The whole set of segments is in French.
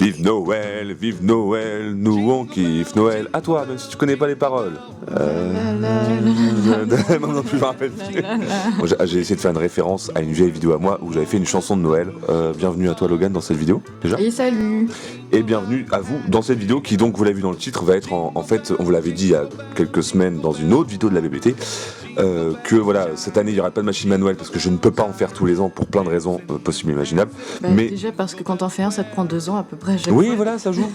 vive Noël, nous on kiffe Noël. À toi, même si tu connais pas les paroles. Non plus, je me rappelle plus. Bon, j'ai essayé de faire une référence à une vieille vidéo à moi où j'avais fait une chanson de Noël. Bienvenue à toi Logan dans cette vidéo, déjà. Et salut. Et bienvenue à vous dans cette vidéo qui, donc, vous l'avez vu dans le titre, va être en fait, on vous l'avait dit il y a quelques semaines dans une autre vidéo de la BBT, que voilà, cette année il n'y aura pas de machine manuelle parce que je ne peux pas en faire tous les ans pour plein de raisons possibles et imaginables. Mais déjà parce que quand t'en fais un, ça te prend 2 ans à peu près. Oui, voilà, ça joue.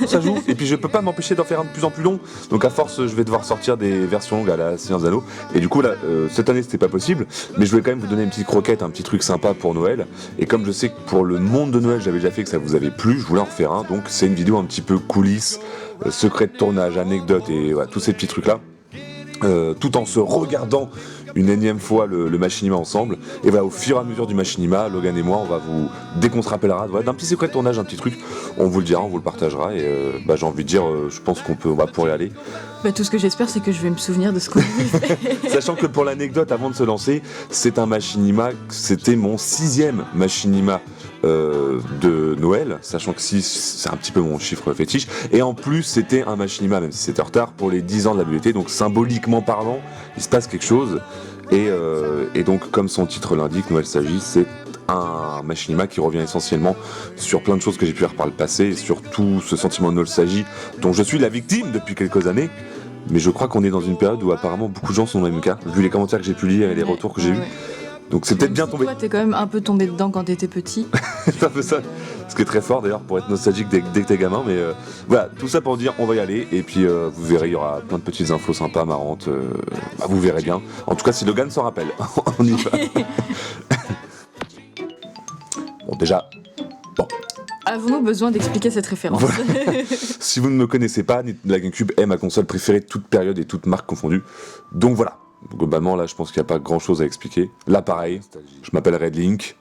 Et puis je peux pas m'empêcher d'en faire un de plus en plus long. Donc à force, je vais devoir sortir des versions longues à la Seigneur des Anneaux. Et du coup, là, cette année, c'était pas possible. Mais je voulais quand même vous donner une petite croquette, un petit truc sympa pour Noël. Et comme je sais que pour le monde de Noël, j'avais déjà fait que ça vous avait plu, je voulais en refaire un. Donc c'est une vidéo un petit peu coulisses, secret de tournage, anecdotes et voilà, tous ces petits trucs-là. Tout en se regardant une énième fois le machinima ensemble. Et voilà, au fur et à mesure du machinima, Logan et moi, on va vous, dès qu'on se rappellera voilà, d'un petit secret de tournage, un petit truc, on vous le dira, on vous le partagera. Et j'ai envie de dire, je pense on va pouvoir y aller. Tout ce que j'espère, c'est que je vais me souvenir de ce qu'on a fait. Sachant que pour l'anecdote, avant de se lancer, c'est un machinima, c'était mon 6e machinima de Noël, sachant que 6 c'est un petit peu mon chiffre fétiche, et en plus c'était un machinima, même si c'était en retard, pour les 10 ans de la BBT, donc symboliquement parlant, il se passe quelque chose, et donc comme son titre l'indique, Noël s'agit, c'est un machinima qui revient essentiellement sur plein de choses que j'ai pu faire par le passé, et sur tout ce sentiment de nostalgie dont je suis la victime depuis quelques années. Mais je crois qu'on est dans une période où apparemment beaucoup de gens sont dans le même cas, vu les commentaires que j'ai pu lire et les retours que j'ai eus. Donc c'est peut-être bien tombé. Toi, t'es quand même un peu tombé dedans quand t'étais petit. C'est un peu ça. Ce qui est très fort d'ailleurs pour être nostalgique dès que t'es gamin. Mais voilà, tout ça pour dire on va y aller. Et puis vous verrez, il y aura plein de petites infos sympas, marrantes. Vous verrez bien. En tout cas, si Logan s'en rappelle, on y va. Bon, déjà. Bon. Avons-nous besoin d'expliquer cette référence? Voilà. Si vous ne me connaissez pas, la GameCube est ma console préférée de toute période et toute marque confondue. Donc voilà. Globalement, là, je pense qu'il n'y a pas grand-chose à expliquer. Là, pareil, je m'appellerai Link,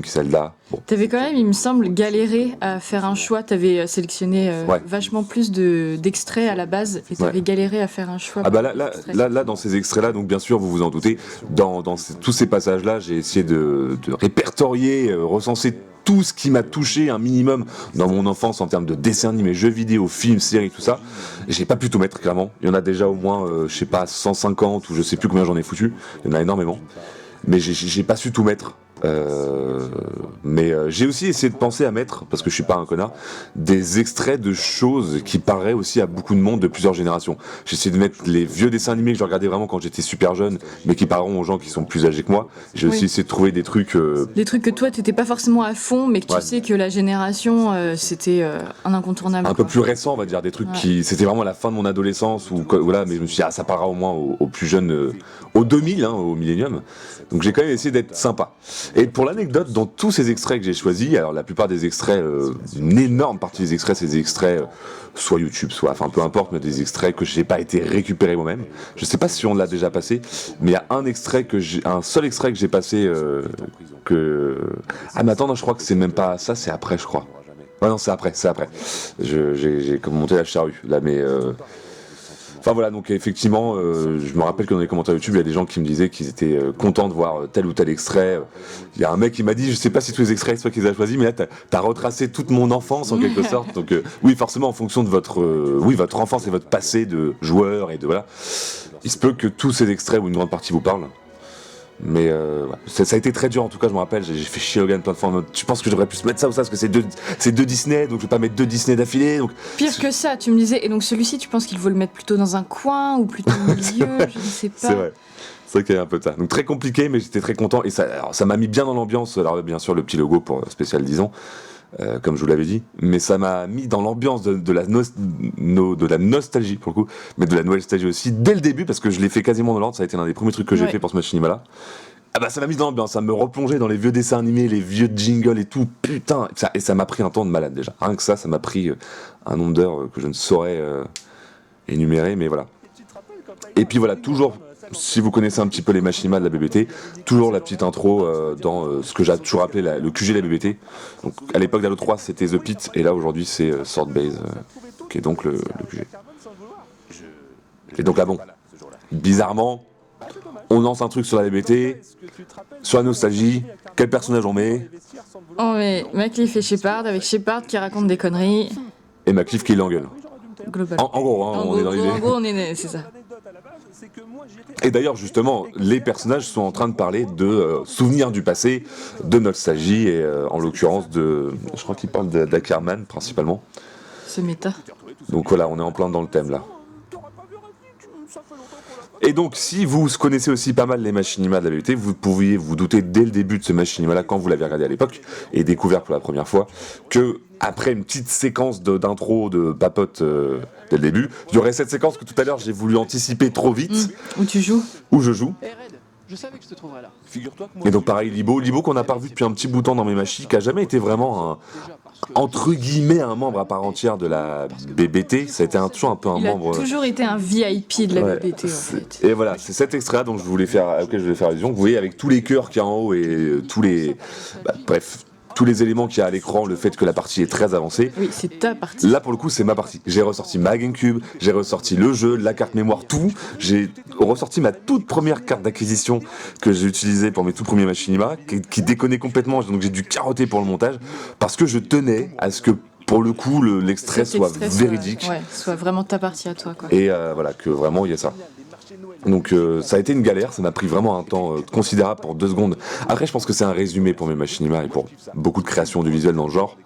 Zelda. Bon. T'avais quand même, il me semble, galéré à faire un choix. T'avais sélectionné vachement plus d'extraits à la base et t'avais galéré à faire un choix. Ah bah là, dans ces extraits-là, donc bien sûr, vous vous en doutez, dans tous ces passages-là, j'ai essayé de répertorier, recenser tout ce qui m'a touché un minimum dans mon enfance en termes de dessins animés, jeux vidéo, films, séries, tout ça. Et j'ai pas pu tout mettre, clairement. Il y en a déjà au moins, je sais pas, 150 ou je sais plus combien j'en ai foutu. Il y en a énormément. Mais j'ai pas su tout mettre. Mais j'ai aussi essayé de penser à mettre, parce que je suis pas un connard, des extraits de choses qui parleraient aussi à beaucoup de monde de plusieurs générations. J'ai essayé de mettre les vieux dessins animés que je regardais vraiment quand j'étais super jeune, mais qui parleront aux gens qui sont plus âgés que moi. J'ai aussi essayé de trouver des trucs... Des trucs que toi t'étais pas forcément à fond, mais que tu sais que la génération c'était un incontournable. Un peu plus récent, on va dire, des trucs qui... C'était vraiment la fin de mon adolescence, ou voilà, mais je me suis dit, ça parlera au moins aux plus jeunes, au 2000, au millénium. Donc j'ai quand même essayé d'être sympa. Et pour l'anecdote, dans tous ces extraits que j'ai choisis, alors la plupart des extraits, une énorme partie des extraits, c'est des extraits soit YouTube, soit, enfin peu importe, mais des extraits que j'ai pas été récupéré moi-même. Je sais pas si on l'a déjà passé, mais il y a un seul extrait que j'ai passé Ah mais attends, non, je crois que c'est même pas ça, c'est après, je crois. Ouais non, c'est après. J'ai monté la charrue, là, mais... Enfin voilà, donc effectivement, je me rappelle que dans les commentaires YouTube, il y a des gens qui me disaient qu'ils étaient contents de voir tel ou tel extrait. Il y a un mec qui m'a dit, je sais pas si tous les extraits, c'est toi qui les as choisis, mais là, t'as retracé toute mon enfance en quelque sorte. Donc oui, forcément, en fonction de votre enfance et votre passé de joueur et de voilà, il se peut que tous ces extraits ou une grande partie vous parlent. Mais ça a été très dur en tout cas, je me rappelle, j'ai fait chier Logan plein de fois en mode, tu penses que j'aurais pu se mettre ça ou ça parce que c'est deux Disney, donc je vais pas mettre 2 Disney d'affilée. Donc... Pire que ça, tu me disais, et donc celui-ci tu penses qu'il faut le mettre plutôt dans un coin ou plutôt au milieu, je ne sais pas. C'est vrai qu'il y a un peu de ça. Donc très compliqué, mais j'étais très content et ça m'a mis bien dans l'ambiance. Alors bien sûr le petit logo pour spécial 10 ans. Comme je vous l'avais dit, mais ça m'a mis dans l'ambiance de la nostalgie pour le coup, mais de la nostalgie aussi dès le début parce que je l'ai fait quasiment dans l'ordre. Ça a été l'un des premiers trucs que j'ai fait pour ce machinima là. Ah bah ça m'a mis dans l'ambiance, ça me replongeait dans les vieux dessins animés, les vieux jingles et tout, putain, et ça m'a pris un temps de malade déjà. Rien que ça m'a pris un nombre d'heures que je ne saurais énumérer, mais voilà. Et puis voilà, toujours. Si vous connaissez un petit peu les machinima de la BBT, toujours la petite intro dans ce que j'ai toujours appelé le QG de la BBT. Donc à l'époque d'Halo 3 c'était The Pit et là aujourd'hui c'est Sword Base qui est donc le QG. Et donc là bon, bizarrement, on lance un truc sur la BBT, sur la nostalgie, quel personnage on met? On met Macliffe et Shepard, avec Shepard qui raconte des conneries. Et Macliffe qui l'engueule. Globalement. En gros, on est dans l'idée. En gros, c'est ça. Et d'ailleurs, justement, les personnages sont en train de parler de souvenirs du passé, de nostalgie, et en l'occurrence je crois qu'ils parlent d'Ackerman principalement. C'est méta. Donc voilà, on est en plein dans le thème là. Et donc, si vous connaissez aussi pas mal les machinima de la BBT, vous pouviez vous douter dès le début de ce machinima-là, quand vous l'avez regardé à l'époque, et découvert pour la première fois, que après une petite séquence d'intro de papote dès le début, il y aurait cette séquence que tout à l'heure j'ai voulu anticiper trop vite. Où tu joues. Où je joue. Je savais que je te trouverais là. Et donc pareil, Libo qu'on n'a pas revu depuis un petit bout de temps dans mes machis, qui a jamais été vraiment entre guillemets un membre à part entière de la BBT, ça a été toujours un peu un membre. Il a toujours été un VIP de la BBT en fait. Et voilà, c'est cet extrait dont auquel je voulais faire allusion. Vous voyez avec tous les cœurs qu'il y a en haut et tous les, bref, tous les éléments qu'il y a à l'écran, le fait que la partie est très avancée. Oui, c'est ta partie. Là, pour le coup, c'est ma partie. J'ai ressorti ma GameCube, j'ai ressorti le jeu, la carte mémoire, tout. J'ai ressorti ma toute première carte d'acquisition que j'ai utilisée pour mes tout premiers machinima, qui déconnait complètement, donc j'ai dû carotter pour le montage, parce que je tenais à ce que, pour le coup, l'extrait soit véridique. Soit vraiment ta partie à toi, quoi. Et voilà, que vraiment, il y a ça. Donc ça a été une galère, ça m'a pris vraiment un temps considérable pour 2 secondes. Après, je pense que c'est un résumé pour mes machinima et pour beaucoup de créations du visuel dans le genre.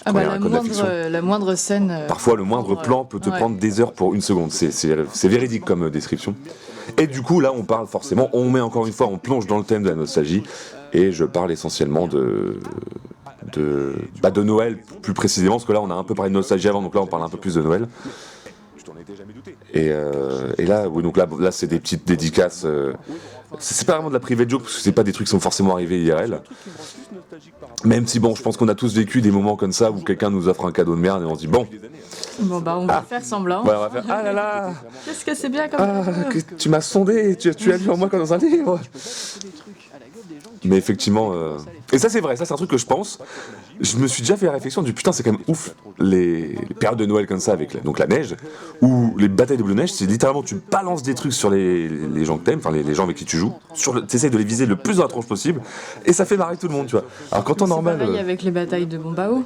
La moindre scène. Parfois, le moindre plan peut te prendre des heures pour 1 seconde. C'est véridique comme description. Et du coup, là, on parle forcément, on met encore une fois, on plonge dans le thème de la nostalgie. Et je parle essentiellement de Noël, plus précisément, parce que là, on a un peu parlé de nostalgie avant, donc là, on parle un peu plus de Noël. Et là, oui, donc là, c'est des petites dédicaces. C'est pas vraiment de la private joke, parce que c'est pas des trucs qui sont forcément arrivés IRL. Même si, bon, je pense qu'on a tous vécu des moments comme ça où quelqu'un nous offre un cadeau de merde et on se dit bon. Bon, bah, on va faire semblant. Ouais, on va faire ah là là. Qu'est-ce que c'est bien comme tu m'as sondé, tu as lu en moi comme dans un livre. Mais effectivement, et ça c'est vrai, ça c'est un truc que je pense. Je me suis déjà fait la réflexion du putain, c'est quand même ouf les périodes de Noël comme ça avec la neige, ou les batailles de bleu neige, c'est littéralement tu balances des trucs sur les gens que t'aimes, enfin les gens avec qui tu joues, t'essayes de les viser le plus dans la tronche possible, et ça fait marrer tout le monde, tu vois. Alors quand on normal. C'est pareil avec les batailles de Bombao.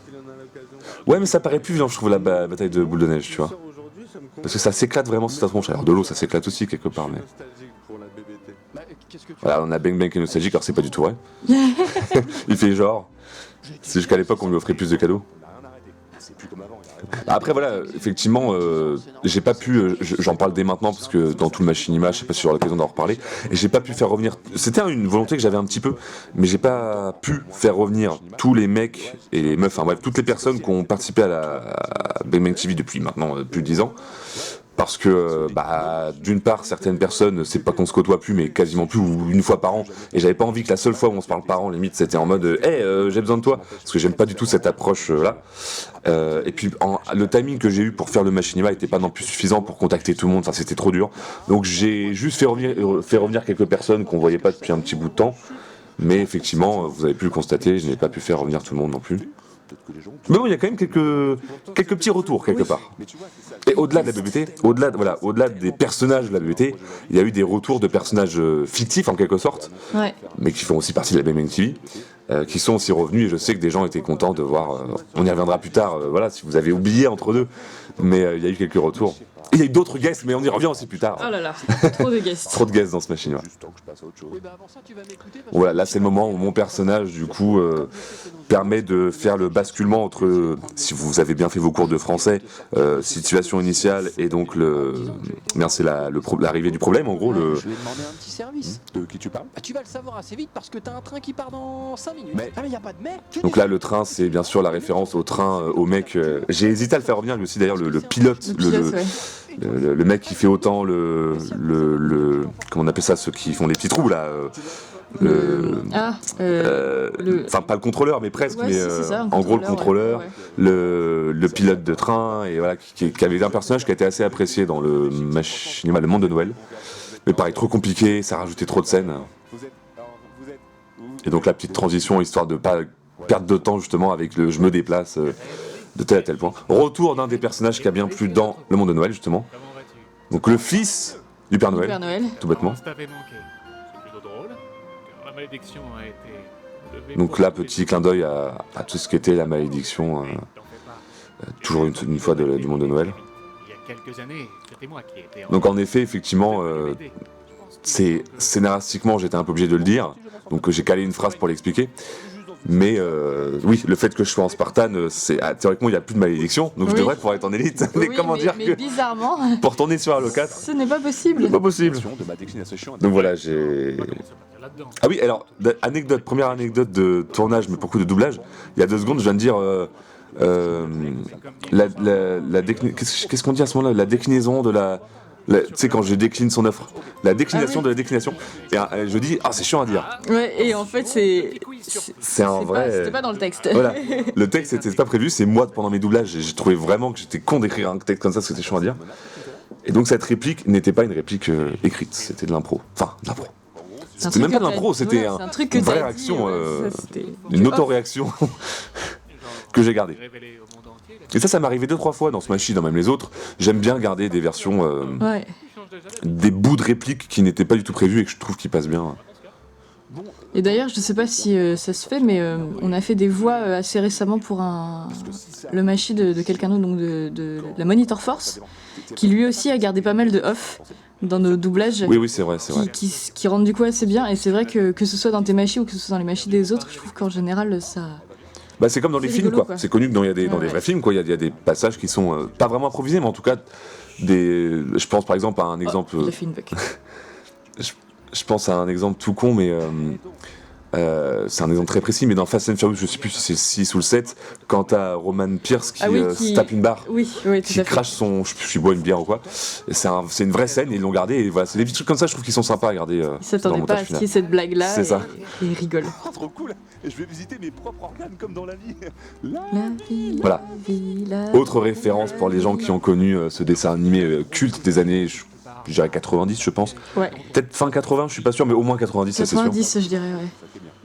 Ouais, mais ça paraît plus violent, je trouve, la bataille de boule de neige, tu vois. Parce que ça s'éclate vraiment sur ta tronche. Alors de l'eau, ça s'éclate aussi quelque part, mais. Voilà, on a Bang Bang qui est nostalgique, alors c'est pas du tout vrai. Il fait genre. C'est jusqu'à l'époque on lui offrait plus de cadeaux. Après voilà, effectivement, j'ai pas pu, j'en parle dès maintenant parce que dans tout le machinima, je sais pas si j'aurai l'occasion d'en reparler, et j'ai pas pu faire revenir, c'était une volonté que j'avais un petit peu, mais j'ai pas pu faire revenir tous les mecs et les meufs, enfin bref, toutes les personnes qui ont participé à Bang Bang TV depuis maintenant plus de 10 ans. Parce que, d'une part, certaines personnes, c'est pas qu'on se côtoie plus, mais quasiment plus, ou une fois par an. Et j'avais pas envie que la seule fois où on se parle par an, limite, c'était en mode j'ai besoin de toi. Parce que j'aime pas du tout cette approche-là. Et puis, le timing que j'ai eu pour faire le machinima était pas non plus suffisant pour contacter tout le monde, ça c'était trop dur. Donc j'ai juste fait revenir quelques personnes qu'on voyait pas depuis un petit bout de temps. Mais effectivement, vous avez pu le constater, je n'ai pas pu faire revenir tout le monde non plus. Mais bon, il y a quand même quelques petits retours quelque part. Et au-delà de la BBT, au-delà des personnages de la BBT, il y a eu des retours de personnages fictifs en quelque sorte, mais qui font aussi partie de la Bang Bang TV, qui sont aussi revenus. Et je sais que des gens étaient contents de voir. On y reviendra plus tard. Voilà, si vous avez oublié entre deux, mais il y a eu quelques retours. Et il y a eu d'autres guests, mais on y revient aussi plus tard. Oh là là, trop de guests. Trop de guests dans ce machine. Voilà, là c'est le moment où mon personnage du coup permet de faire le basculement entre, si vous avez bien fait vos cours de français, situation initiale et donc c'est l'arrivée du problème en gros. Je vais demander un petit service. De qui tu parles ? Tu vas le savoir assez vite parce que t'as un train qui part dans 5 minutes. Mais y a pas de mais. Donc là le train c'est bien sûr la référence au train, au mec. J'ai hésité à le faire revenir lui aussi d'ailleurs le pilote. Le mec qui fait autant comment on appelle ça, ceux qui font les petits trous là. Enfin pas le contrôleur mais presque, mais en gros le contrôleur, le pilote de train, et voilà, qui avait un personnage qui a été assez apprécié dans le monde de Noël. Mais pareil, trop compliqué, ça rajoutait trop de scènes. Et donc la petite transition, histoire de pas perdre de temps justement avec le je me déplace de tel à tel point. Retour d'un des personnages qui a bien plu dans le monde de Noël justement. Donc le fils Du Père du Noël, Père Noël. tout bêtement. Ça t'avait manqué. C'est plutôt drôle, car la malédiction a été levée Donc pour là, tous les petit clin d'œil à tout ce qu'était la malédiction, T'en fais pas. toujours une fois du monde de Noël. Il y a quelques années, c'était moi qui étais Donc en effet, effectivement, c'est scénaristiquement, j'étais un peu obligé de le dire, donc j'ai calé une phrase pour l'expliquer. Mais oui, le fait que je sois en Spartan, théoriquement il n'y a plus de malédiction, donc je Oui. devrais pouvoir être en élite. Mais Oui, comment dire mais que bizarrement, pour tourner sur Halo 4, ce n'est pas possible. c'est pas possible. De ma déclination. Donc voilà, j'ai. là-dedans. Ah oui, alors première anecdote de tournage, mais pour coup de doublage. Il y a 2 secondes, je viens de dire qu'est-ce qu'on dit à ce moment-là, la déclinaison de tu sais, quand je décline son offre, la déclination Ah oui. de la déclination. Et je dis, c'est chiant à dire. Ouais, et en fait, C'est un vrai. C'était pas dans le texte. Voilà, le texte c'était pas prévu, c'est moi pendant mes doublages, et j'ai trouvé vraiment que j'étais con d'écrire un texte comme ça, parce que c'était chiant à dire. Et donc cette réplique n'était pas une réplique écrite, c'était de l'impro. Enfin, de l'impro. C'est un C'était même truc pas de que l'impro, t'as- c'était voilà, c'est un truc que une vraie t'as réaction, dit, ouais, ça, c'était- une auto-réaction que j'ai gardée. Révélé au monde entier, Et ça m'est arrivé 2-3 fois dans ce Smash, dans même les autres. J'aime bien garder des versions, Ouais. des bouts de répliques qui n'étaient pas du tout prévus et que je trouve qui passent bien. Et d'ailleurs, je sais pas si ça se fait, mais on a fait des voix assez récemment pour le machi de quelqu'un d'autre, donc de la Monitor Force, qui lui aussi a gardé pas mal de off dans nos doublages. Oui, c'est vrai, c'est vrai. Qui rendent du coup assez bien. Et c'est vrai que ce soit dans tes machis ou que ce soit dans les machis des autres, je trouve qu'en général, ça. Bah, c'est comme dans les C'est films, rigolo, quoi. quoi. C'est connu que dans des Ouais. vrais films, quoi. Il y a des passages qui sont pas vraiment improvisés, mais en tout cas, je pense par exemple à un exemple. Il a fait une buck. Je pense à un exemple tout con, mais c'est un exemple très précis. Mais dans Fast and Furious, je sais plus si c'est le 6 ou le 7, quand t'as Roman Pierce qui, Ah oui, se tape une barre. Oui, oui, tout Qui à fait. crache son, je sais plus, boit une bière ou quoi. Et c'est une vraie scène et ils l'ont gardé. Et voilà, c'est des petits trucs comme ça, je trouve qu'ils sont sympas à garder. Il dans le s'attendait pas montage à ce qu'il y final. ait cette blague-là. C'est ça. Et il rigole. Trop cool. Et je vais visiter mes propres organes comme dans la vie. Là. La vie, la Voilà. vie, la Autre référence pour les gens qui ont connu ce dessin animé culte des années, je dirais 90, je pense. Ouais. Peut-être fin 80, je suis pas sûr, mais au moins 90, ça c'est sûr. 90, je dirais, ouais.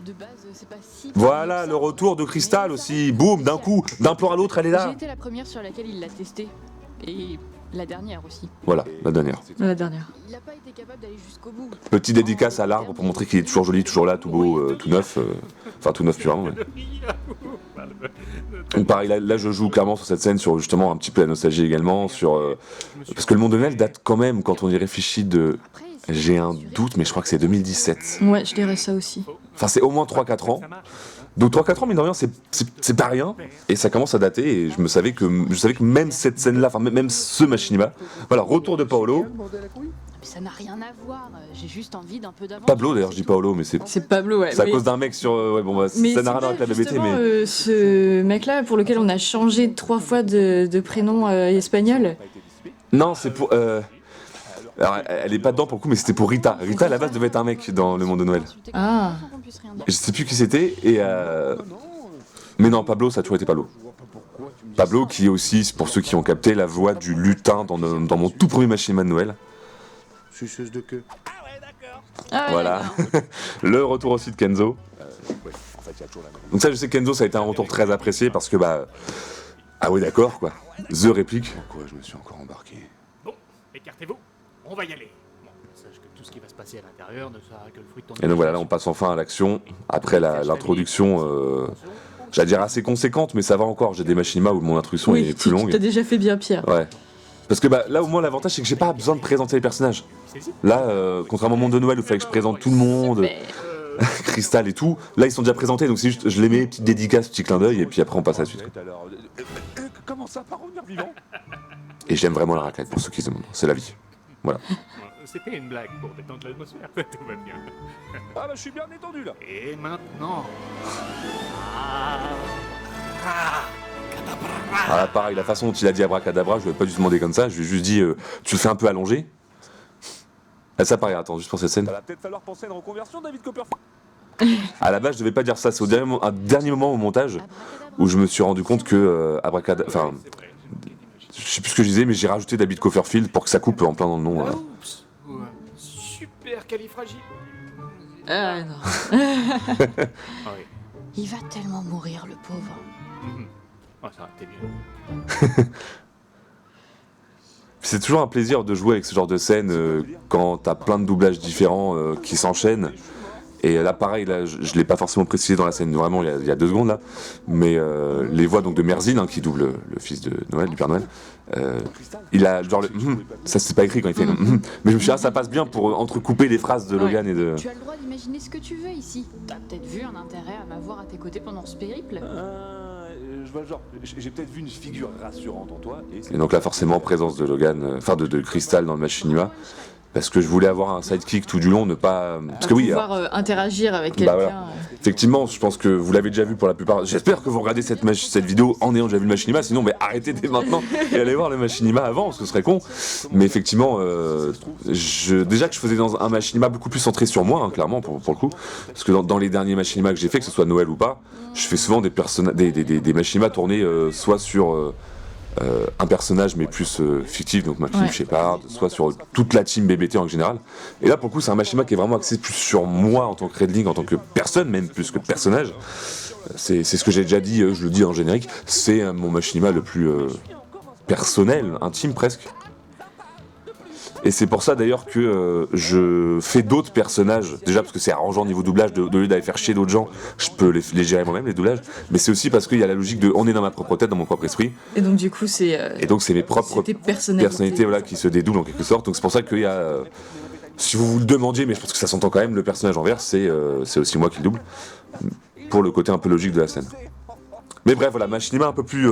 De base, c'est pas si. Voilà, le retour de Crystal aussi. Boum, d'un coup, d'un plan à l'autre, elle est J'ai là. été la première sur laquelle il l'a testé. Et la dernière aussi. Voilà, la dernière. La dernière. Il n'a pas été capable d'aller jusqu'au bout. Petite dédicace à l'arbre pour montrer qu'il est toujours joli, toujours là, tout beau, tout neuf. Enfin, tout neuf, plus vraiment. Ouais. Donc pareil, là je joue clairement sur cette scène, sur justement un petit peu la nostalgie également, sur parce que le monde de Noël date quand même, quand on y réfléchit, de... Après, J'ai un doute, mais je crois que c'est 2017. Ouais, je dirais ça aussi. Enfin, c'est au moins 3-4 ans. Donc 3-4 ans, mine de rien, c'est pas rien. Et ça commence à dater, et je savais que même cette scène-là, enfin même ce machinima, voilà, retour de Paolo. mais ça n'a rien à voir. J'ai juste envie d'un peu d'avance. Pablo d'ailleurs, je dis Paolo, mais c'est C'est Pablo, ouais. à mais- cause d'un mec sur... ouais, bon, bah, Mais ça n'a rien à c'est voir avec la pas, BBT, justement, mais... ce mec-là, pour lequel on a changé 3 fois de prénom espagnol. Non, c'est pour... Alors, elle est pas dedans pour le coup, mais c'était pour Rita. Rita, à la base, devait être un mec dans le monde de Noël. Ah. Je sais plus qui c'était, et... Mais non, Pablo, ça a toujours été Pablo. Pablo, qui est aussi, pour ceux qui ont capté, la voix du lutin dans mon tout premier machinima de Noël. Suceuse de queue. Ah ouais, Voilà. d'accord. Le retour aussi de Kenzo. Donc ça, je sais que Kenzo, ça a été un retour très apprécié parce que, bah... Ah oui, d'accord, quoi. The réplique. Pourquoi je me suis encore embarqué? Bon, écartez-vous, on va y aller. Bon, sache que tout ce qui va se passer à l'intérieur ne sera que le fruit de ton Et donc voilà, là, on passe enfin à l'action. Après l'introduction, j'allais dire assez conséquente, mais ça va encore. J'ai des machinimas où mon introduction Oui, est plus longue. t'as déjà fait bien pire. Ouais. Parce que bah, là, au moins, l'avantage, c'est que j'ai pas besoin de présenter les personnages. Là, contrairement au monde de Noël où il fallait que je présente tout le monde, Mais Crystal et tout, là, ils sont déjà présentés, donc c'est juste, je les mets, petite dédicace, petit clin d'œil, et puis après, on passe à la suite. quoi. Alors, comment ça, pas revenir vivant? Et j'aime vraiment la raclette, pour ceux qui se demandent. C'est la vie. Voilà. C'était une blague pour détendre l'atmosphère, tout va bien. Ah bah je suis bien détendu là. Et maintenant... Alors là, pareil, la façon dont il a dit abracadabra, je lui ai pas dû demander comme ça, je lui ai juste dit, tu le fais un peu allongé. Ah, ça pareil, attends, juste pour cette scène. Ça va peut-être falloir penser à une reconversion, David Copperfield. À la base, je devais pas dire ça, c'est un dernier moment au montage où je me suis rendu compte que abracadabra. Enfin, je sais plus ce que je disais, mais j'ai rajouté David Copperfield pour que ça coupe en plein dans le nom. Oups. Ouais. Super califragile. ah non. Ah oui. Il va tellement mourir, le pauvre. Oh, ça aurait été mieux. C'est toujours un plaisir de jouer avec ce genre de scène quand t'as plein de doublages différents qui s'enchaînent. Et là, pareil, là, je l'ai pas forcément précisé dans la scène, vraiment, il y a 2 secondes là. Mais les voix donc de Merzine, hein, qui double le fils de Noël, du Père Noël, il a genre ça c'est pas écrit quand il fait mais je me suis dit, ah, ça passe bien pour entrecouper les phrases de Logan et de. Tu as le droit d'imaginer ce que tu veux ici. T'as peut-être vu un intérêt à m'avoir à tes côtés pendant ce périple. Je vois le genre, j'ai peut-être vu une figure rassurante en toi. Et donc là, forcément, présence de Logan, enfin de Crystal dans le machinima. Parce que je voulais avoir un sidekick tout du long, ne pas. Parce que oui. Pouvoir interagir avec quelqu'un. Voilà. Effectivement, je pense que vous l'avez déjà vu pour la plupart. J'espère que vous regardez cette vidéo en ayant déjà vu le machinima. Sinon, mais arrêtez dès maintenant et allez voir le machinima avant, parce que ce serait con. Mais effectivement, déjà que je faisais dans un machinima beaucoup plus centré sur moi, hein, clairement, pour le coup. Parce que dans les derniers machinimas que j'ai fait, que ce soit Noël ou pas, je fais souvent des machinimas tournés soit sur. Un personnage mais plus fictif, donc ma fille Shepard, soit sur toute la team BBT en général. Et là pour le coup c'est un machinima qui est vraiment axé plus sur moi en tant que Redling, en tant que personne, même plus que personnage. C'est ce que j'ai déjà dit, je le dis en générique, c'est mon machinima le plus personnel, intime presque. Et c'est pour ça d'ailleurs que je fais d'autres personnages, déjà parce que c'est arrangeant au niveau doublage, de lieu d'aller faire chier d'autres gens, je peux les gérer moi-même les doublages, mais c'est aussi parce qu'il y a la logique de on est dans ma propre tête, dans mon propre esprit. Et donc du coup c'est mes propres personnalités voilà, qui se dédoublent en quelque sorte, donc c'est pour ça qu'il y a... si vous le demandiez, mais je pense que ça s'entend quand même, le personnage en vert, c'est aussi moi qui le double, pour le côté un peu logique de la scène. Mais bref, voilà, machinima un peu plus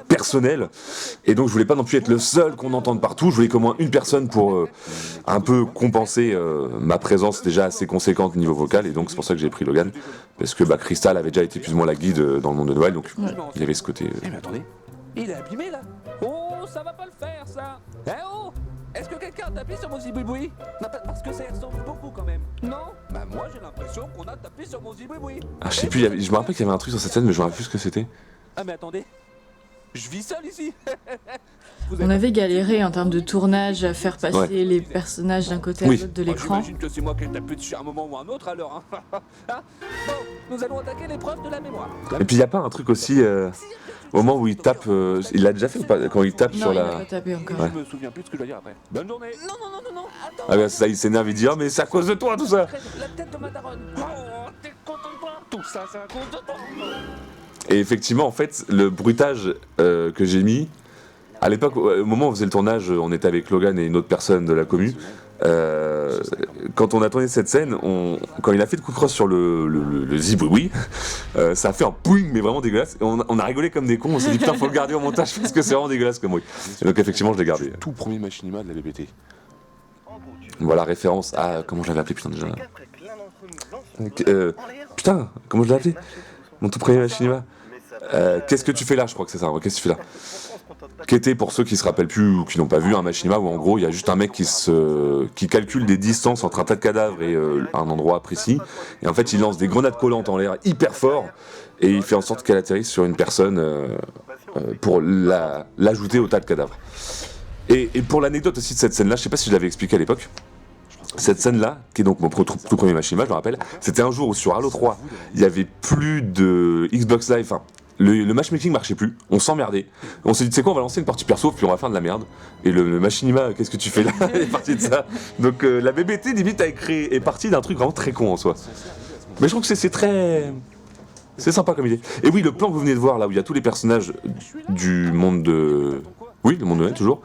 personnel. Et donc je voulais pas non plus être le seul qu'on entende partout. Je voulais qu'au moins une personne pour un peu compenser ma présence déjà assez conséquente au niveau vocal. Et donc c'est pour ça que j'ai pris Logan. Parce que Crystal avait déjà été plus ou moins la guide dans le monde de Noël. Donc il y avait ce côté... Eh mais attendez, il est abîmé là. Oh, ça va pas le faire ça. Eh oh, est-ce que quelqu'un a tapé sur mon ziboui? Non, parce que ça y ressemble beaucoup quand même. Non? Bah moi j'ai l'impression qu'on a tapé sur mon ziboui. Ah je sais plus, je me rappelle qu'il y avait un truc sur cette scène, mais je me rappelle plus ce que c'était. Ah mais attendez, je vis seul ici. On avait galéré en termes de tournage à faire passer les personnages d'un côté à l'autre de l'écran. J'imagine que c'est moi qui ai tapé dessus à un moment ou à un autre alors. Hein. Bon, nous allons attaquer l'épreuve de la mémoire. Et puis il y a pas un truc aussi... au moment où il tape, il l'a déjà fait ou pas? Quand il tape sur il la... a pas tapé encore. Je me souviens plus de ce que je dois dire après. Bonne journée. Non, non, non, non, non. Attends. Ah bah ça, il s'énerve, il dit ah mais c'est à cause de toi tout ça. La tête de ma daronne. Oh, t'es content de toi? Tout ça, c'est à cause de toi. Et effectivement, en fait, le bruitage que j'ai mis, à l'époque, au moment où on faisait le tournage, on était avec Logan et une autre personne de la commu. Quand on a tourné cette scène, quand il a fait le coup de crosse sur le ziboui, ça a fait un pouing, mais vraiment dégueulasse. Et on a rigolé comme des cons, on s'est dit putain, faut le garder au montage parce que c'est vraiment dégueulasse comme bruit. Et donc effectivement, je l'ai gardé. Tout premier machinima de la BBT. Voilà, référence à... Comment je l'avais appelé, putain, déjà putain, comment je l'ai appelé? Mon tout premier machinima. Qu'est-ce que tu fais là? Je crois que c'est ça, qu'est-ce que tu fais là? Qui était, pour ceux qui se rappellent plus ou qui n'ont pas vu, un machinima où en gros il y a juste un mec qui calcule des distances entre un tas de cadavres et un endroit précis. Et en fait il lance des grenades collantes en l'air hyper fort et il fait en sorte qu'elle atterrisse sur une personne pour l'ajouter au tas de cadavres. Et pour l'anecdote aussi de cette scène là, je sais pas si je l'avais expliqué à l'époque. Cette scène-là, qui est donc mon tout premier machinima, je me rappelle, c'était un jour où sur Halo 3, il y avait plus de Xbox Live, enfin, le matchmaking marchait plus, on s'emmerdait. On s'est dit, tu sais quoi, on va lancer une partie perso, puis on va faire de la merde. Et le machinima, qu'est-ce que tu fais là, est parti de ça. Donc la BBT, limite, est partie d'un truc vraiment très con en soi. Mais je trouve que c'est très... C'est sympa comme idée. Et oui, le plan que vous venez de voir, là, où il y a tous les personnages du monde de... Oui, le monde de Noël, toujours.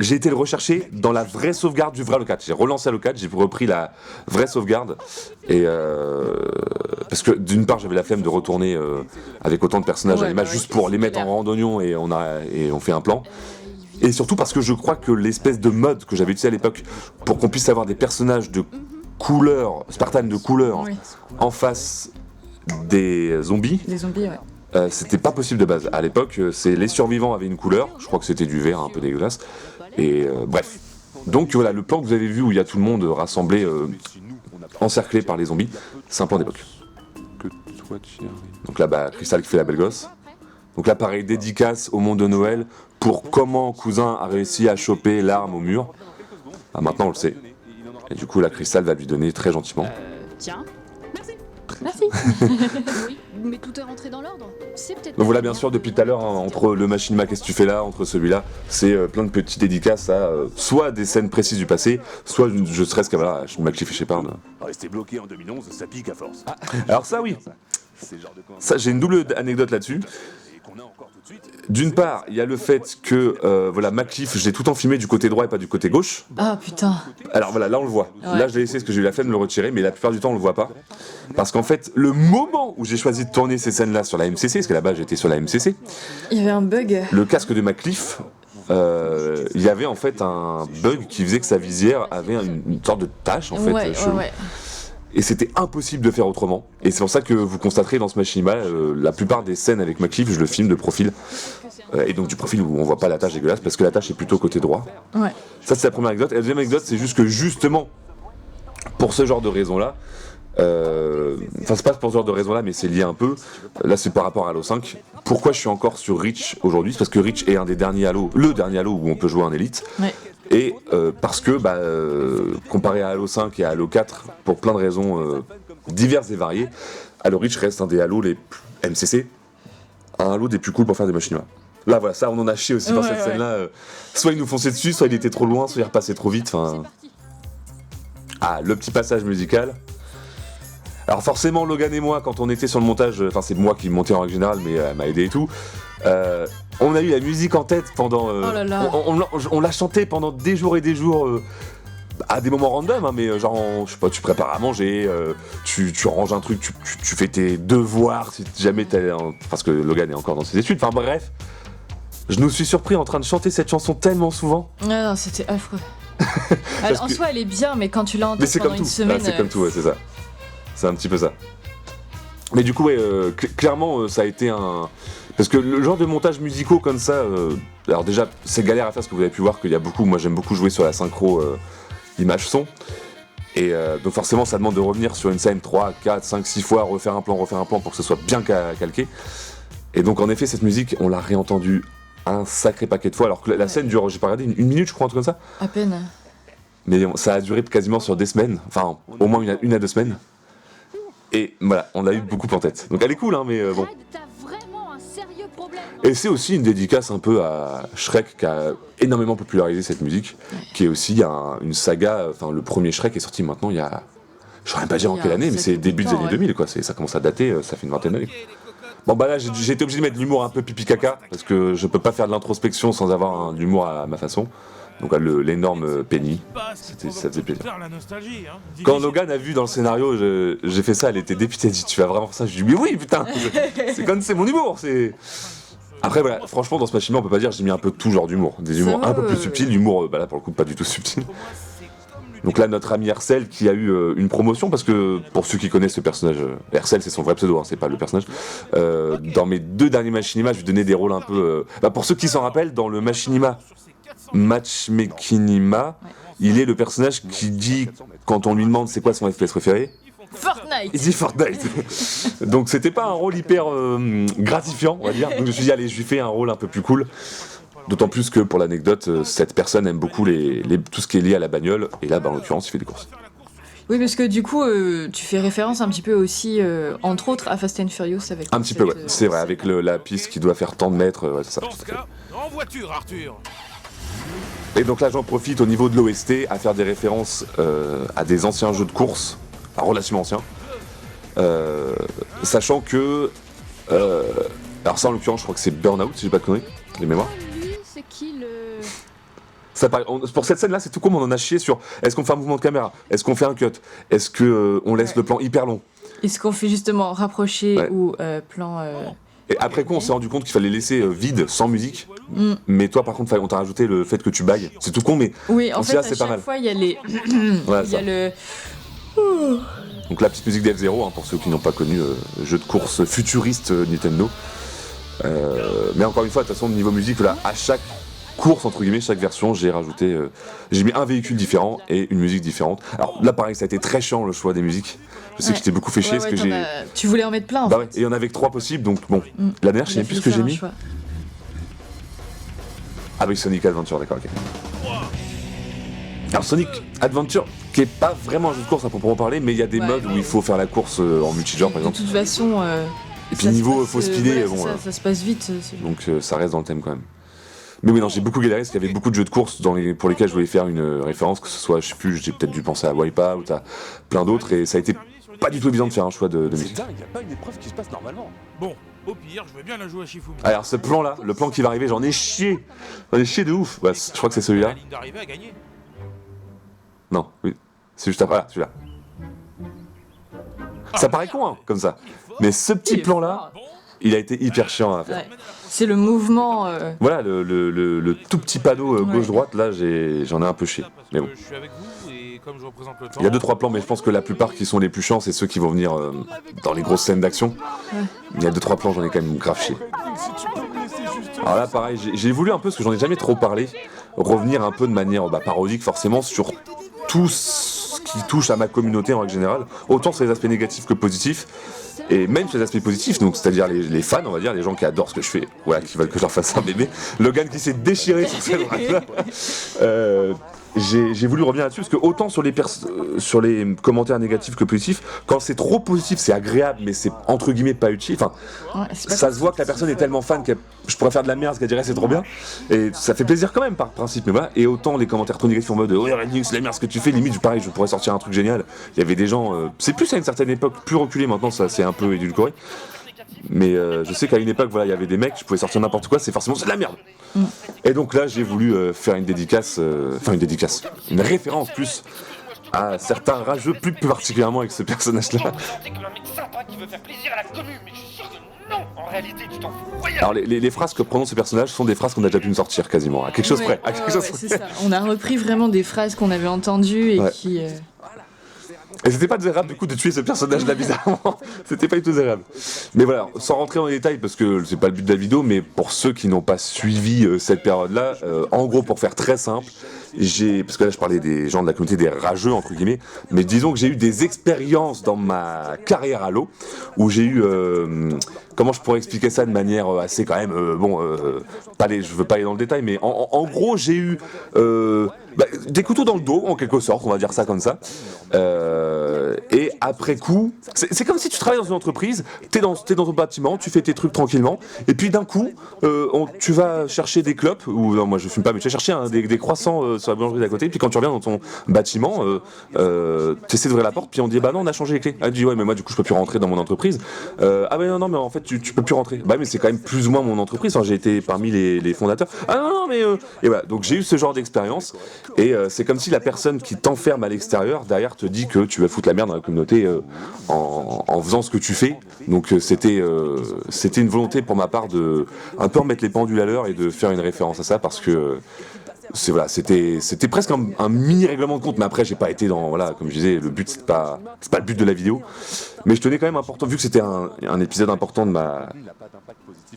J'ai été le rechercher dans la vraie sauvegarde du vrai Halo 4. J'ai relancé Halo 4, j'ai repris la vraie sauvegarde. Et parce que d'une part, j'avais la flemme de retourner avec autant de personnages à l'image juste pour les mettre en randonnion et on fait un plan. Et surtout parce que je crois que l'espèce de mode que j'avais utilisé à l'époque pour qu'on puisse avoir des personnages de couleur, Spartan de couleur, en face des zombies. Les zombies, ouais. C'était pas possible de base. À l'époque, les survivants avaient une couleur, je crois que c'était du vert un peu dégueulasse. Et bref. Donc voilà, le plan que vous avez vu où il y a tout le monde rassemblé, encerclé par les zombies, c'est un plan d'époque. Donc là, Crystal qui fait la belle gosse. Donc là, pareil, dédicace au monde de Noël pour comment Cousin a réussi à choper l'arme au mur. Maintenant, on le sait. Et du coup, la Crystal va lui donner très gentiment. Tiens. Merci. Oui, mais tout est rentré dans l'ordre. C'est peut-être. Donc voilà, bien sûr, depuis tout à l'heure, hein, entre le machinima qu'est-ce que tu fais là, entre celui-là, c'est plein de petites dédicaces à soit des scènes précises du passé, soit je serais qu'à voilà, McCliff et Shepard. Rester bloqué en 2011, ça pique à force. Alors ça oui, C'est le genre de ça j'ai une double anecdote là-dessus. et qu'on a encore tout de suite. D'une part, il y a le fait que voilà, McCliff, je l'ai tout le temps filmé du côté droit et pas du côté gauche. Ah putain. Alors voilà, là on le voit. Ouais. Là je l'ai laissé parce que j'ai eu la flemme de le retirer, mais la plupart du temps on le voit pas. Parce qu'en fait, le moment où j'ai choisi de tourner ces scènes-là sur la MCC, parce que là-bas j'étais sur la MCC, Il y avait un bug. le casque de McCliff, il y avait en fait un bug qui faisait que sa visière avait une sorte de tache en fait. chelou. Ouais. Et c'était impossible de faire autrement. Et c'est pour ça que vous constaterez dans ce machinima, la plupart des scènes avec McCliff, je le filme de profil. Et donc du profil où on voit pas la tache dégueulasse, parce que la tache est plutôt côté droit. Ouais. Ça c'est la première anecdote. Et la deuxième anecdote, c'est juste que justement, pour ce genre de raison-là, enfin c'est pas pour ce genre de raison-là, mais c'est lié un peu, là c'est par rapport à Halo 5. Pourquoi je suis encore sur Reach aujourd'hui? C'est parce que Reach est un des derniers Halo, le dernier Halo où on peut jouer en élite. Ouais. Et parce que, comparé à Halo 5 et à Halo 4, pour plein de raisons diverses et variées, Halo Reach reste un des Halo les plus MCC, un Halo des plus cool pour faire des machinima. Là voilà, ça on en a chié aussi par Ouais, cette ouais. scène-là. Soit il nous fonçait dessus, soit il était trop loin, soit il repassait trop vite. Enfin, ah, le petit passage musical. Alors forcément, Logan et moi, quand on était sur le montage, enfin c'est moi qui montais en règle générale, mais elle m'a aidé et tout. On a eu la musique en tête pendant. Oh là là. On l'a chanté pendant des jours et des jours. À des moments random, hein, mais genre, je sais pas, tu prépares à manger, tu ranges un truc, tu fais tes devoirs si jamais t'es. Parce que Logan est encore dans ses études, enfin bref. Je nous suis surpris en train de chanter cette chanson tellement souvent. Ah non, c'était affreux. Parce En que- soi, elle est bien, mais quand tu l'as Mais entendue c'est pendant comme une tout. semaine. C'est comme tout, ouais, c'est ça. C'est un petit peu ça. Mais du coup, ouais, clairement, ça a été un. Parce que le genre de montage musicaux comme ça, alors déjà, c'est galère à faire parce que vous avez pu voir qu'il y a beaucoup. Moi, j'aime beaucoup jouer sur la synchro image-son. Et donc, forcément, ça demande de revenir sur une scène 3, 4, 5, 6 fois, refaire un plan pour que ce soit bien calqué. Et donc, en effet, cette musique, on l'a réentendue un sacré paquet de fois. Alors que la scène dure, j'ai pas regardé, une minute, je crois, un truc comme ça. À peine. Mais ça a duré quasiment sur des semaines, enfin au moins une à 2 semaines. Et voilà, on l'a eu beaucoup en tête. Donc elle est cool, hein, mais bon. Fred, t'as vraiment un sérieux problème. Et c'est aussi une dédicace un peu à Shrek qui a énormément popularisé cette musique, qui est aussi une saga. Enfin, le premier Shrek est sorti maintenant il y a. Je saurais même pas dire en Il y a quelle année, mais c'est 7 début des ans, années ouais. 2000, quoi. Ça commence à dater, ça fait une vingtaine d'années. Bon bah là j'ai été obligé de mettre de l'humour un peu pipi caca parce que je peux pas faire de l'introspection sans avoir de l'humour à ma façon. Donc l'énorme Penny, ça faisait plaisir. La nostalgie, hein. Quand Logan a vu dans le scénario, j'ai fait ça, elle était dépitée, elle dit tu vas vraiment faire ça? Je lui dis mais oui putain, c'est mon humour, c'est. Après voilà, franchement dans ce machinima on peut pas dire j'ai mis un peu tout genre d'humour, des humours Ça un peu va, plus subtils, l'humour là pour le coup pas du tout subtil. Donc là notre ami Hercel qui a eu une promotion parce que pour ceux qui connaissent le personnage, Hercel c'est son vrai pseudo, hein, c'est pas le personnage. Dans mes 2 derniers machinima je lui donnais des rôles un peu. Pour ceux qui s'en rappellent, dans le machinima Matchmakinima, il est le personnage qui dit quand on lui demande c'est quoi son FPS préféré, Fortnite. il dit Fortnite. Donc c'était pas un rôle hyper gratifiant on va dire. Donc je me suis dit allez je lui fais un rôle un peu plus cool. D'autant plus que pour l'anecdote, cette personne aime beaucoup tout ce qui est lié à la bagnole, et là, en l'occurrence, il fait des courses. Oui, parce que du coup, tu fais référence un petit peu aussi, entre autres, à Fast and Furious avec. Un petit peu, ouais, c'est vrai, avec la piste qui doit faire tant de mètres, ouais, c'est ça. Dans ce cas, en voiture, Arthur. Et donc là, j'en profite au niveau de l'OST à faire des références à des anciens jeux de course, enfin, relativement anciens, sachant que. Alors, ça en l'occurrence, je crois que c'est Burnout, si j'ai pas de conneries, les mémoires. Lui, c'est qui le. Ça pour cette scène-là, c'est tout comme on en a chié sur est-ce qu'on fait un mouvement de caméra, est-ce qu'on fait un cut, est-ce que on laisse le plan hyper long. Est-ce qu'on fait justement rapprocher Ouais. ou plan. Et après coup, on s'est rendu compte qu'il fallait laisser vide, sans musique. Mm. Mais toi, par contre, on t'a rajouté le fait que tu bailles. C'est tout con, mais Oui, en on fait, sait, à c'est pas chaque mal. fois, il y a les. Voilà, Il y a ça. le. Donc la petite musique d'F0, hein, pour ceux qui n'ont pas connu jeu de course futuriste Nintendo. Mais encore une fois, de toute façon, niveau musique, là, à chaque course, entre guillemets, chaque version, j'ai rajouté. J'ai mis un véhicule différent et une musique différente. Alors là, pareil, ça a été très chiant le choix des musiques. Je sais Ouais. que j'étais beaucoup fait chier Ouais, parce ouais, que t'en j'ai. as- Tu voulais en mettre plein en Bah fait. ouais, et il y en avait que 3 possibles, donc bon. Mm. La dernière, je sais Il a même plus ce fallu que j'ai faire un mis. choix. Ah oui, Sonic Adventure, d'accord, ok. Alors Sonic Adventure, qui est pas vraiment un jeu de course à proprement parler, mais il y a des modes où il faut faire la course en multijoueur par exemple. De toute façon. Et puis niveau faut spinner, bon. Ça se passe vite. Donc ça reste dans le thème quand même. Mais oui, non, j'ai beaucoup galéré parce qu'il y avait beaucoup de jeux de course pour lesquels je voulais faire une référence, que ce soit, je sais plus, j'ai peut-être dû penser à Wipeout, à plein d'autres, et ça a été pas du tout évident de faire un choix de musique. C'est dingue, y a pas une épreuve qui se passe normalement. Bon, au pire, je veux bien la jouer à Shifumi. Alors ce plan-là, le plan qui va arriver, j'en ai chié de ouf. Bah, je crois que c'est celui-là. La ligne d'arrivée à gagner. Non, oui, c'est juste après, celui-là. Ça paraît con, hein, comme ça. Mais ce petit plan-là, il a été hyper chiant à faire. Ouais. C'est le mouvement. Voilà, le tout petit panneau gauche-droite, là, j'en ai un peu chié. Mais bon. Je suis avec vous et comme je représente le temps. Il y a 2-3 plans, mais je pense que la plupart qui sont les plus chiants, c'est ceux qui vont venir dans les grosses scènes d'action. Il y a 2-3 plans, j'en ai quand même grave chié. Alors là, pareil, j'ai voulu un peu, parce que j'en ai jamais trop parlé, revenir un peu de manière parodique, forcément, sur tout ce qui touche à ma communauté en règle générale, autant sur les aspects négatifs que positifs. Et même sur les aspects positifs, donc c'est-à-dire les fans, on va dire, les gens qui adorent ce que je fais, voilà, qui veulent que je leur fasse un bébé. Logan qui s'est déchiré sur cette drague-là. J'ai voulu revenir là-dessus parce que autant sur les commentaires négatifs que positifs, quand c'est trop positif, c'est agréable, mais c'est entre guillemets pas utile. Enfin, ça se voit que la personne est tellement fan que je pourrais faire de la merde, qu'elle dirait c'est trop bien, et ça fait plaisir quand même par principe. Mais voilà. Et autant les commentaires trop négatifs en mode ouais, Red Linux, c'est la merde ce que tu fais, limite pareil, je pourrais sortir un truc génial. Il y avait des gens, c'est plus à une certaine époque, plus reculé maintenant, ça c'est un peu édulcoré. Mais je sais qu'à une époque, voilà, il y avait des mecs, je pouvais sortir n'importe quoi, c'est forcément c'est de la merde. Et donc là, j'ai voulu faire une dédicace, une référence plus à certains rageux, plus particulièrement avec ce personnage-là. Alors les phrases que prononce ce personnage sont des phrases qu'on a déjà pu nous sortir quasiment, à quelque chose près. C'est ça. On a repris vraiment des phrases qu'on avait entendues et qui. Et c'était pas désagréable du coup de tuer ce personnage-là bizarrement, c'était pas du tout désagréable. Mais voilà, sans rentrer dans les détails parce que c'est pas le but de la vidéo, mais pour ceux qui n'ont pas suivi cette période-là, en gros pour faire très simple, parce que là je parlais des gens de la communauté des rageux entre guillemets, mais disons que j'ai eu des expériences dans ma carrière à l'eau où j'ai eu, comment je pourrais expliquer ça de manière assez quand même, je veux pas aller dans le détail, mais en gros j'ai eu des couteaux dans le dos en quelque sorte, on va dire ça comme ça. Et après coup, c'est comme si tu travailles dans une entreprise, t'es dans ton bâtiment, tu fais tes trucs tranquillement, et puis d'un coup, tu vas chercher des clopes, ou non, moi je fume pas, mais tu vas chercher des croissants sur la boulangerie d'à côté, puis quand tu reviens dans ton bâtiment, tu essaies d'ouvrir la porte, puis on dit bah non, on a changé les clés. Ah, tu dis ouais, mais moi du coup je peux plus rentrer dans mon entreprise. Ah bah non, mais en fait tu peux plus rentrer. Bah mais c'est quand même plus ou moins mon entreprise, j'ai été parmi les fondateurs. Ah non, mais. Et voilà, donc j'ai eu ce genre d'expérience, et c'est comme si la personne qui t'enferme à l'extérieur, derrière te dit que tu vas foutre la merde dans la communauté en faisant ce que tu fais. Donc c'était une volonté pour ma part de un peu remettre les pendules à l'heure et de faire une référence à ça parce que c'était presque un mini règlement de compte, mais après j'ai pas été dans, voilà, comme je disais, le but c'est pas le but de la vidéo, mais je tenais quand même important, vu que c'était un épisode important de ma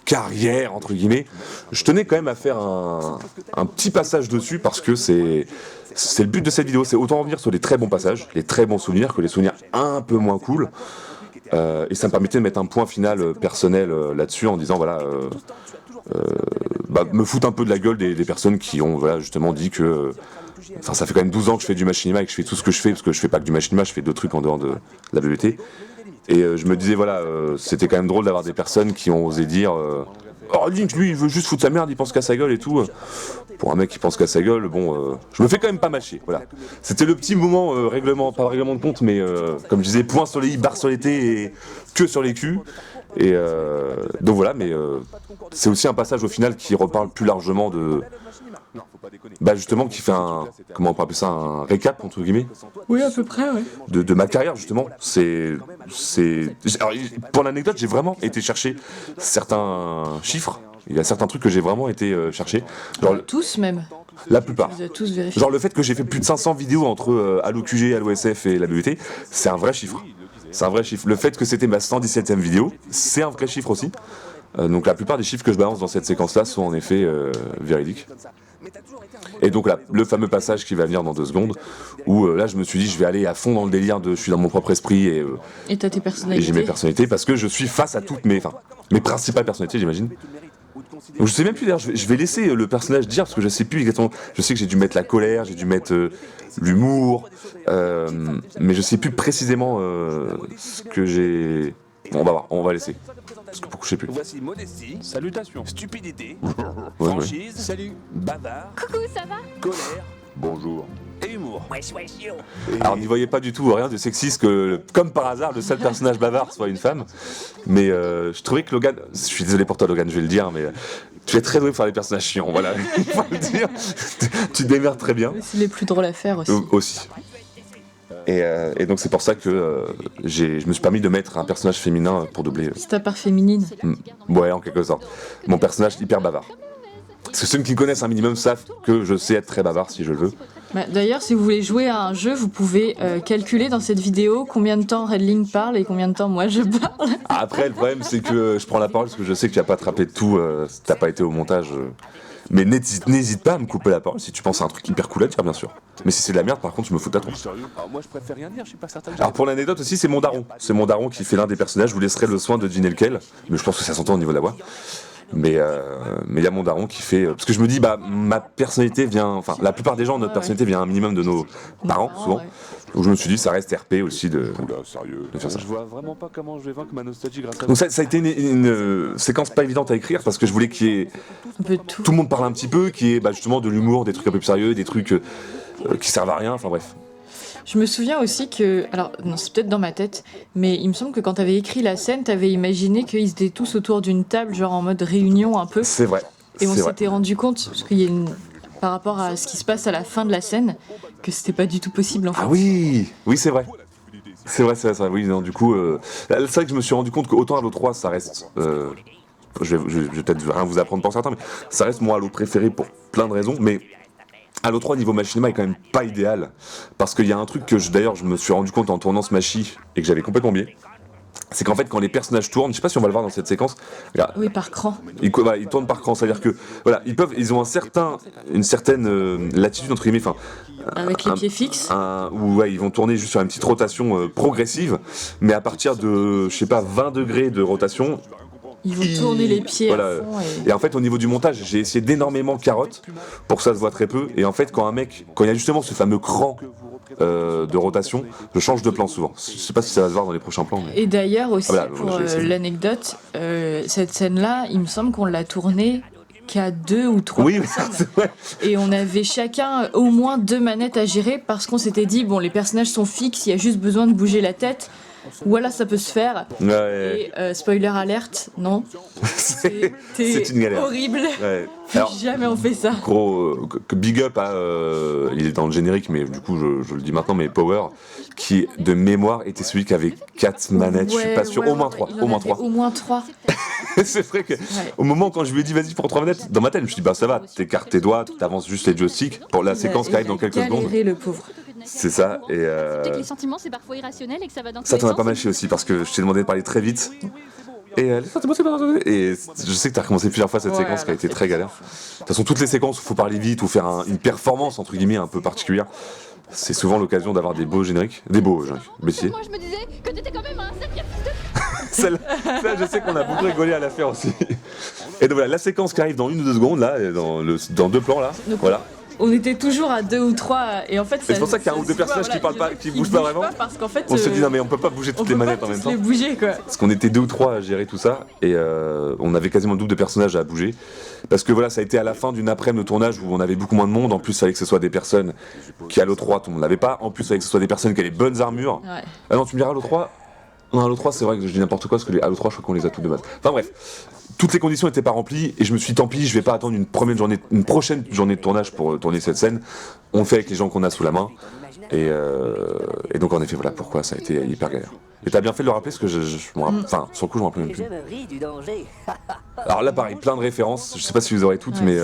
carrière entre guillemets, je tenais quand même à faire un petit passage dessus parce que c'est le but de cette vidéo, c'est autant revenir sur les très bons passages, les très bons souvenirs, que les souvenirs un peu moins cool, et ça me permettait de mettre un point final personnel là-dessus en disant voilà, me foutre un peu de la gueule des personnes qui ont justement dit que ça fait quand même 12 ans que je fais du machinima et que je fais tout ce que je fais, parce que je fais pas que du machinima, je fais d'autres trucs en dehors de la BBT, et je me disais voilà, c'était quand même drôle d'avoir des personnes qui ont osé dire oh Link, lui il veut juste foutre sa merde, il pense qu'à sa gueule et tout. Pour un mec qui pense qu'à sa gueule, je me fais quand même pas mâcher, voilà. C'était le petit moment pas règlement de compte, mais comme je disais, point sur les i, barre sur les t et que sur les q. Et donc voilà, mais c'est aussi un passage au final qui reparle plus largement de, justement, qui fait comment on peut appeler ça, un récap entre guillemets. Oui, à peu près, ouais. De ma carrière justement. Alors, pour l'anecdote, j'ai vraiment été chercher certains chiffres. Il y a certains trucs que j'ai vraiment été chercher. Tous même. La plupart. Vous avez tous vérifié. Genre le fait que j'ai fait plus de 500 vidéos entre AlloQG, AlloSF et la BBT, c'est un vrai chiffre. C'est un vrai chiffre. Le fait que c'était ma 117e vidéo, c'est un vrai chiffre aussi. Donc la plupart des chiffres que je balance dans cette séquence-là sont en effet véridiques. Et donc là, le fameux passage qui va venir dans 2 secondes, où là je me suis dit je vais aller à fond dans le délire je suis dans mon propre esprit et t'as tes personnalités. Et j'ai mes personnalités parce que je suis face à toutes mes principales personnalités, j'imagine. Donc je sais même plus d'ailleurs, je vais laisser le personnage dire parce que je sais plus exactement. Je sais que j'ai dû mettre la colère, j'ai dû mettre l'humour, mais je sais plus précisément ce que j'ai. Bon, on va voir, on va laisser. Parce que pourquoi je sais plus. Voici modestie, Salutations. stupidité, Ouais. franchise, Salut. bavard, Coucou, ça va? colère Bonjour. et humour. Alors n'y voyez pas du tout rien de sexiste que, comme par hasard, le seul personnage bavard soit une femme. Mais je trouvais que Logan, je suis désolé pour toi Logan, je vais le dire, mais tu es très doué pour faire les personnages chiants, voilà, il faut le dire. Tu te démerdes très bien. C'est les plus drôles à faire aussi. Aussi. Et donc c'est pour ça que je me suis permis de mettre un personnage féminin pour doubler. C'est ta part féminine. Ouais, en quelque sorte. Mon personnage hyper bavard. Parce que ceux qui me connaissent un minimum savent que je sais être très bavard si je le veux. Bah, d'ailleurs, si vous voulez jouer à un jeu, vous pouvez calculer dans cette vidéo combien de temps Redling parle et combien de temps moi je parle. Après, le problème c'est que je prends la parole parce que je sais que tu n'as pas attrapé tout, t'as pas été au montage. Mais n'hésite pas à me couper la parole si tu penses à un truc hyper cool à dire, bien sûr. Mais si c'est de la merde, par contre, je me fous de ta tronche. Sérieux? Alors moi je préfère rien dire, je suis pas certain que Alors pour l'anecdote aussi, c'est mon daron. C'est mon daron qui fait l'un des personnages. Je vous laisserai le soin de deviner lequel. Mais je pense que ça s'entend au niveau de la voix. Mais il y a mon daron qui fait... parce que je me dis, bah, ma personnalité vient... Enfin, la plupart des gens, notre personnalité vient un minimum de nos parents, souvent. Ouais. Donc je me suis dit, ça reste RP aussi de... Oula, sérieux. de faire ça. Je vois vraiment pas comment je vais vaincre ma nostalgie grâce à Donc ça a été une séquence pas évidente à écrire parce que je voulais qu'il y ait... Un peu de tout. Tout le monde parle un petit peu, qui est bah, justement de l'humour, des trucs un peu plus sérieux, des trucs qui servent à rien, enfin bref. Je me souviens aussi que, alors non, c'est peut-être dans ma tête, mais il me semble que quand t'avais écrit la scène, t'avais imaginé qu'ils étaient tous autour d'une table, genre en mode réunion un peu, C'est vrai. et on c'est vrai. s'était rendu compte, parce qu'il y a par rapport à ce qui se passe à la fin de la scène, que c'était pas du tout possible en fait. Ah oui, oui c'est vrai. C'est vrai, oui, non, du coup, c'est vrai que je me suis rendu compte qu'autant Halo 3, ça reste... je vais peut-être rien vous apprendre pour certains, mais ça reste mon Halo préféré pour plein de raisons, mais Halo 3 niveau machinima est quand même pas idéal, parce qu'il y a un truc que d'ailleurs je me suis rendu compte en tournant ce machi, et que j'avais complètement oublié, c'est qu'en fait quand les personnages tournent, je sais pas si on va le voir dans cette séquence, regarde, Oui, par cran. ils tournent par cran, c'est-à-dire que voilà, ils ont une certaine latitude entre guillemets, enfin Avec les pieds fixes. où ouais, ils vont tourner juste sur une petite rotation progressive, mais à partir de je sais pas 20 degrés de rotation, Ils vont tourner les pieds voilà. à fond. Et en fait au niveau du montage, j'ai essayé d'énormément carotte pour que ça se voit très peu, et en fait quand il y a justement ce fameux cran de rotation, je change de plan souvent. Je sais pas si ça va se voir dans les prochains plans. Mais... Et d'ailleurs aussi, Ah bah, pour je vais essayer. l'anecdote, cette scène-là, il me semble qu'on l'a tournée qu'à 2 ou 3 Oui, mais personnes. c'est vrai. Et on avait chacun au moins 2 manettes à gérer parce qu'on s'était dit, bon, les personnages sont fixes, il y a juste besoin de bouger la tête. Voilà, ça peut se faire. Ouais, Et spoiler alerte, non. c'est C'était une galère. horrible. Ouais. Plus Alors, jamais on fait ça. gros big up à il est dans le générique mais du coup je le dis maintenant, mais Power qui de mémoire était celui qui avait 4 manettes, je suis pas sûr, au moins 3, il en avait au moins 3. C'est vrai que au moment quand je lui ai dit vas-y prends 3 manettes, dans ma tête je me suis dit bah ça va, t'écartes tes doigts, t'avances juste les joysticks pour la séquence qui arrive dans quelques secondes. Galéré, le pauvre. C'est ça, et Accepter que les sentiments c'est parfois irrationnel et que ça va dans tous ça les t'en a sens. pas mal chier aussi parce que je t'ai demandé de parler très vite. Et les sentiments, c'est pas grave. Et je sais que t'as recommencé plusieurs fois cette Ouais, séquence qui a là, été c'est très galère. De toute façon, toutes les séquences où il faut parler vite ou faire une performance entre guillemets un peu particulière, c'est souvent l'occasion d'avoir des beaux génériques. Des beaux génériques, Messier. Moi je me disais que t'étais quand même un sacré fils de... Celle-là, je sais qu'on a beaucoup rigolé à la faire aussi. Et donc voilà, la séquence qui arrive dans 1 ou 2 secondes, là, et dans 2 plans, là, Donc, voilà. On était toujours à 2 ou 3 et en fait c'est pour ça qu'il y a un ou deux se voit, personnages qui parlent pas, qui bougent bougent pas vraiment. parce qu'en fait, On se dit non mais on peut pas bouger on toutes peut les pas manettes en tous même temps. les bouger quoi. Parce qu'on était 2 ou 3 à gérer tout ça et on avait quasiment le double de personnages à bouger. Parce que voilà, ça a été à la fin d'une après-midi de tournage où on avait beaucoup moins de monde. En plus, il fallait que ce soit des personnes qui à l'O3, tout le monde l'avait pas. En plus, il fallait que ce soit des personnes qui avaient les bonnes armures. Ouais. Ah non, tu me diras Halo 3. Non, Halo 3, c'est vrai que je dis n'importe quoi parce que les Halo 3, je crois qu'on les a tous de base. Enfin bref, toutes les conditions n'étaient pas remplies et je me suis dit tant pis, je vais pas attendre une prochaine journée de tournage pour tourner cette scène. On le fait avec les gens qu'on a sous la main. Et donc en effet, voilà pourquoi ça a été hyper galère. Et t'as bien fait de le rappeler parce que je me rappelle, enfin, sur le coup, je me rappelle même plus. Alors là, pareil, plein de références. Je sais pas si vous aurez toutes, Ouais, mais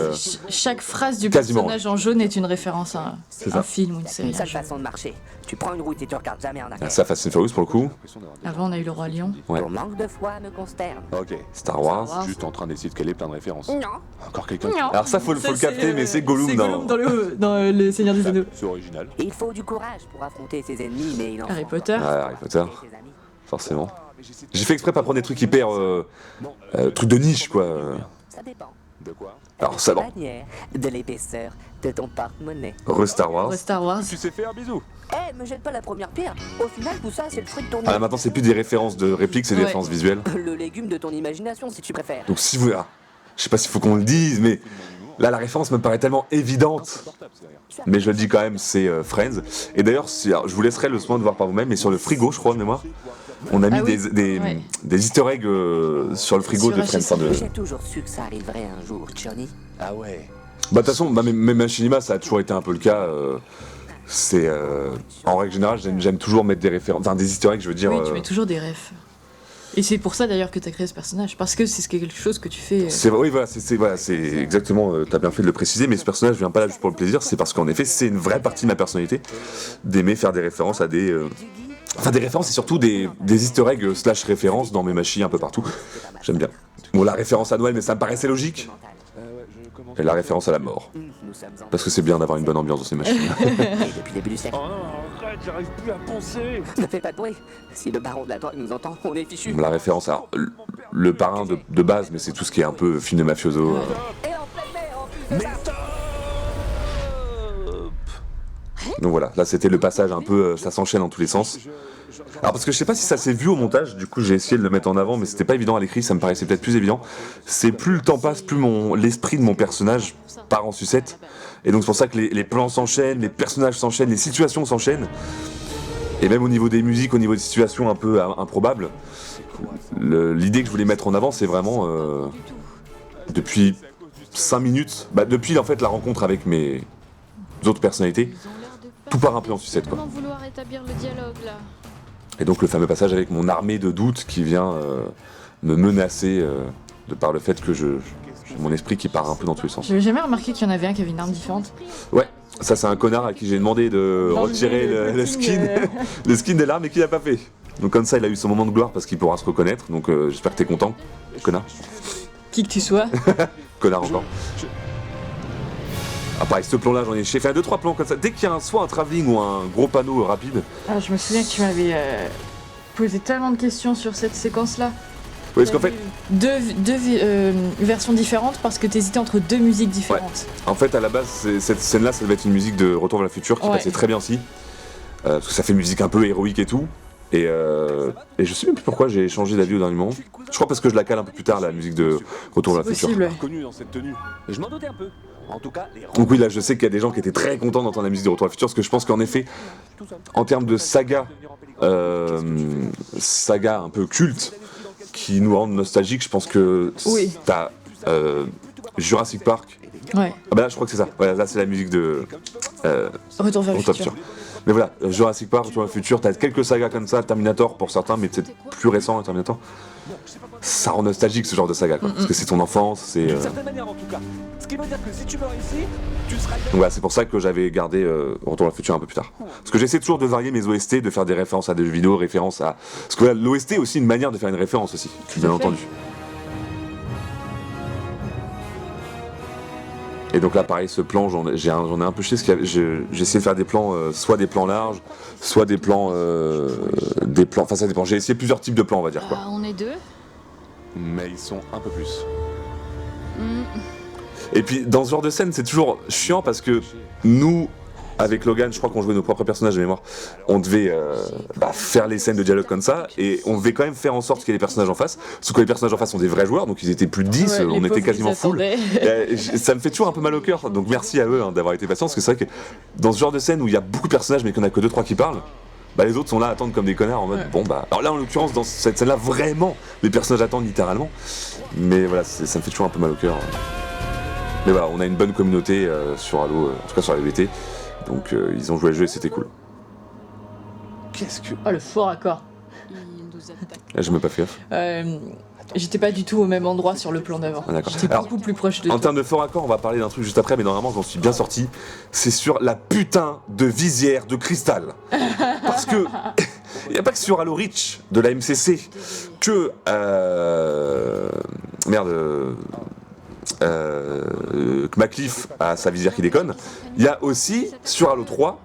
chaque phrase du quasiment, personnage en jaune est une référence à C'est un ça. film ou une série. Une seule façon de marcher. Tu prends une route et tu regardes jamais en arrière. ça, Fast and Furious pour le coup. Avant, on a eu le roi lion. Ouais. Ton manque de foi me consterne. Ok. Star Wars. Star Wars. Juste en train d'essayer de caler plein de références. Non. Encore quelqu'un. Non. Alors ça, faut le capter, mais c'est Gollum c'est dans. Gollum dans le Seigneur des Anneaux. C'est original. Il faut du courage pour affronter ses ennemis, mais il en Harry faut Potter. Ouais, Harry Potter, encore ses amis. forcément. J'ai fait exprès pas prendre des trucs hyper trucs de niche quoi. Ça dépend. De quoi? Alors ça, bon, Manière, de l'épaisseur de ton porte-monnaie. Star Wars. Star Wars. Tu sais faire, bisous. Eh, me jette pas la première pierre. Au final, tout ça, c'est le fruit de ton... Ah, là, maintenant, c'est plus des références de répliques, c'est des Ouais. références visuelles. Le légume de ton imagination, si tu préfères. Donc si vous... Ah, je sais pas s'il faut qu'on le dise, mais là, la référence me paraît tellement évidente. Mais je le dis quand même, c'est Friends. Et d'ailleurs, alors, je vous laisserai le soin de voir par vous-même, mais sur le frigo, je crois, de mémoire, on a mis Ah oui. des easter eggs sur le frigo Sur de Friends. HSN. Enfin, de... J'ai toujours su que ça arriverait un jour, Johnny. Ah ouais. Bah de toute façon, même Machinima, ça a toujours été un peu le cas. C'est en règle générale, j'aime toujours mettre des références, enfin des easter eggs, je veux dire. Oui, tu mets toujours des refs. Et c'est pour ça d'ailleurs que t'as créé ce personnage, parce que c'est quelque chose que tu fais. Oui, voilà, c'est exactement. T'as bien fait de le préciser, mais ce personnage vient pas là juste pour le plaisir. C'est parce qu'en effet, c'est une vraie partie de ma personnalité d'aimer faire des références à des. Enfin, des références et surtout des easter eggs slash références dans mes machines un peu partout. J'aime bien. Bon, la référence à Noël, mais ça me paraissait logique. Et la référence à la mort. Parce que c'est bien d'avoir une bonne ambiance dans ces machines. Et depuis le début du siècle. Oh non, arrête, j'arrive plus à penser. Ne fais pas de bruit. Si le baron de la drogue nous entend, on est fichu. La référence à le parrain de base, mais c'est tout ce qui est un peu film de mafioso. Et en pleine mer, en plus de ça. Donc voilà, là c'était le passage un peu, ça s'enchaîne dans tous les sens. Alors parce que je sais pas si ça s'est vu au montage, du coup j'ai essayé de le mettre en avant, mais c'était pas évident à l'écrit, ça me paraissait peut-être plus évident. C'est plus le temps passe, plus l'esprit de mon personnage part en sucette. Et donc c'est pour ça que les plans s'enchaînent, les personnages s'enchaînent, les situations s'enchaînent. Et même au niveau des musiques, au niveau des situations un peu improbables, l'idée que je voulais mettre en avant, c'est vraiment depuis 5 minutes, depuis en fait la rencontre avec mes autres personnalités, tout part un peu en sucette quoi. Comment vouloir établir le dialogue là? Et donc le fameux passage avec mon armée de doutes qui vient me menacer de par le fait que j'ai mon esprit qui part un peu dans tous les sens. J'avais jamais remarqué qu'il y en avait un qui avait une arme différente. Ouais, ça c'est un connard à qui j'ai demandé de retirer le skin, le skin de l'arme et qui l'a pas fait. Donc comme ça il a eu son moment de gloire parce qu'il pourra se reconnaître, donc j'espère que t'es content, connard. Qui que tu sois. Connard encore. Ah pareil, ce plan là j'en ai fait 2-3 plans comme ça, dès qu'il y a soit un travelling ou un gros panneau rapide. Ah, je me souviens que tu m'avais posé tellement de questions sur cette séquence-là. Oui, parce qu'en fait, Deux versions différentes parce que t'hésitais entre deux musiques différentes. en fait à la base cette scène là ça devait être une musique de Retour vers le futur qui Ouais. passait très bien aussi. Parce que ça fait une musique un peu héroïque et tout. Et je sais même plus pourquoi j'ai changé d'avis au dernier moment. Je crois parce que je la cale un peu plus tard la musique de Retour vers le futur. Possible, ouais. Reconnu dans cette tenue. Je m'en doutais un peu. En tout cas, les Donc oui, là je sais qu'il y a des gens qui étaient très contents d'entendre la musique de Retour vers le futur parce que je pense qu'en effet, en termes de saga un peu culte qui nous rendent nostalgiques, je pense que Oui. t'as Jurassic Park. Ouais. Ah bah là je crois que c'est ça. Voilà, là c'est la musique de Retour vers le Retour vers le futur. futur. Mais voilà, Jurassic Park, Retour vers le futur, t'as quelques sagas comme ça, Terminator pour certains, mais peut-être plus récent, Terminator. Ça rend nostalgique ce genre de saga, quoi. Parce que c'est ton enfance, c'est. D'une certaine manière en tout cas. Ce qui veut dire que si tu meurs ici, tu seras... Donc voilà, c'est pour ça que j'avais gardé Retour vers le futur un peu plus tard. Parce que j'essaie toujours de varier mes OST, de faire des références à des jeux vidéo, références à. Parce que voilà, l'OST est aussi une manière de faire une référence aussi, bien entendu. Et donc là, pareil, ce plan, j'en ai un peu chié, parce que j'ai essayé de faire des plans, soit des plans larges, soit des plans, enfin ça dépend. J'ai essayé plusieurs types de plans, on va dire quoi. On est deux. Mais ils sont un peu plus. Et puis dans ce genre de scène, c'est toujours chiant parce que nous, avec Logan, je crois qu'on jouait nos propres personnages de mémoire, on devait faire les scènes de dialogue comme ça, et on devait quand même faire en sorte qu'il y ait des personnages en face. Sauf que les personnages en face sont des vrais joueurs, donc ils étaient plus de 10, Ouais, on les était pauvres, quasiment ils full. attendaient. Et ça me fait toujours un peu mal au cœur, donc merci à eux d'avoir été patients, parce que c'est vrai que dans ce genre de scène où il y a beaucoup de personnages mais qu'il n'y en a que 2-3 qui parlent, les autres sont là à attendre comme des connards en mode alors là en l'occurrence dans cette scène là vraiment les personnages attendent littéralement, mais voilà ça me fait toujours un peu mal au cœur. Mais voilà, on a une bonne communauté sur Halo, en tout cas sur la VT, donc ils ont joué le jeu et c'était cool. Qu'est-ce que... Oh, le fort accord. Là, j'ai même pas fait gaffe. J'étais pas du tout au même endroit sur le plan d'avant. Ah, d'accord. J'étais Alors, beaucoup plus proche de En toi. termes de fort accord, on va parler d'un truc juste après, mais normalement j'en suis bien sorti. C'est sur la putain de visière de cristal. Parce que il n'y a pas que sur Halo Reach de la MCC que que Macliff a sa visière qui déconne. Il y a aussi sur Halo 3,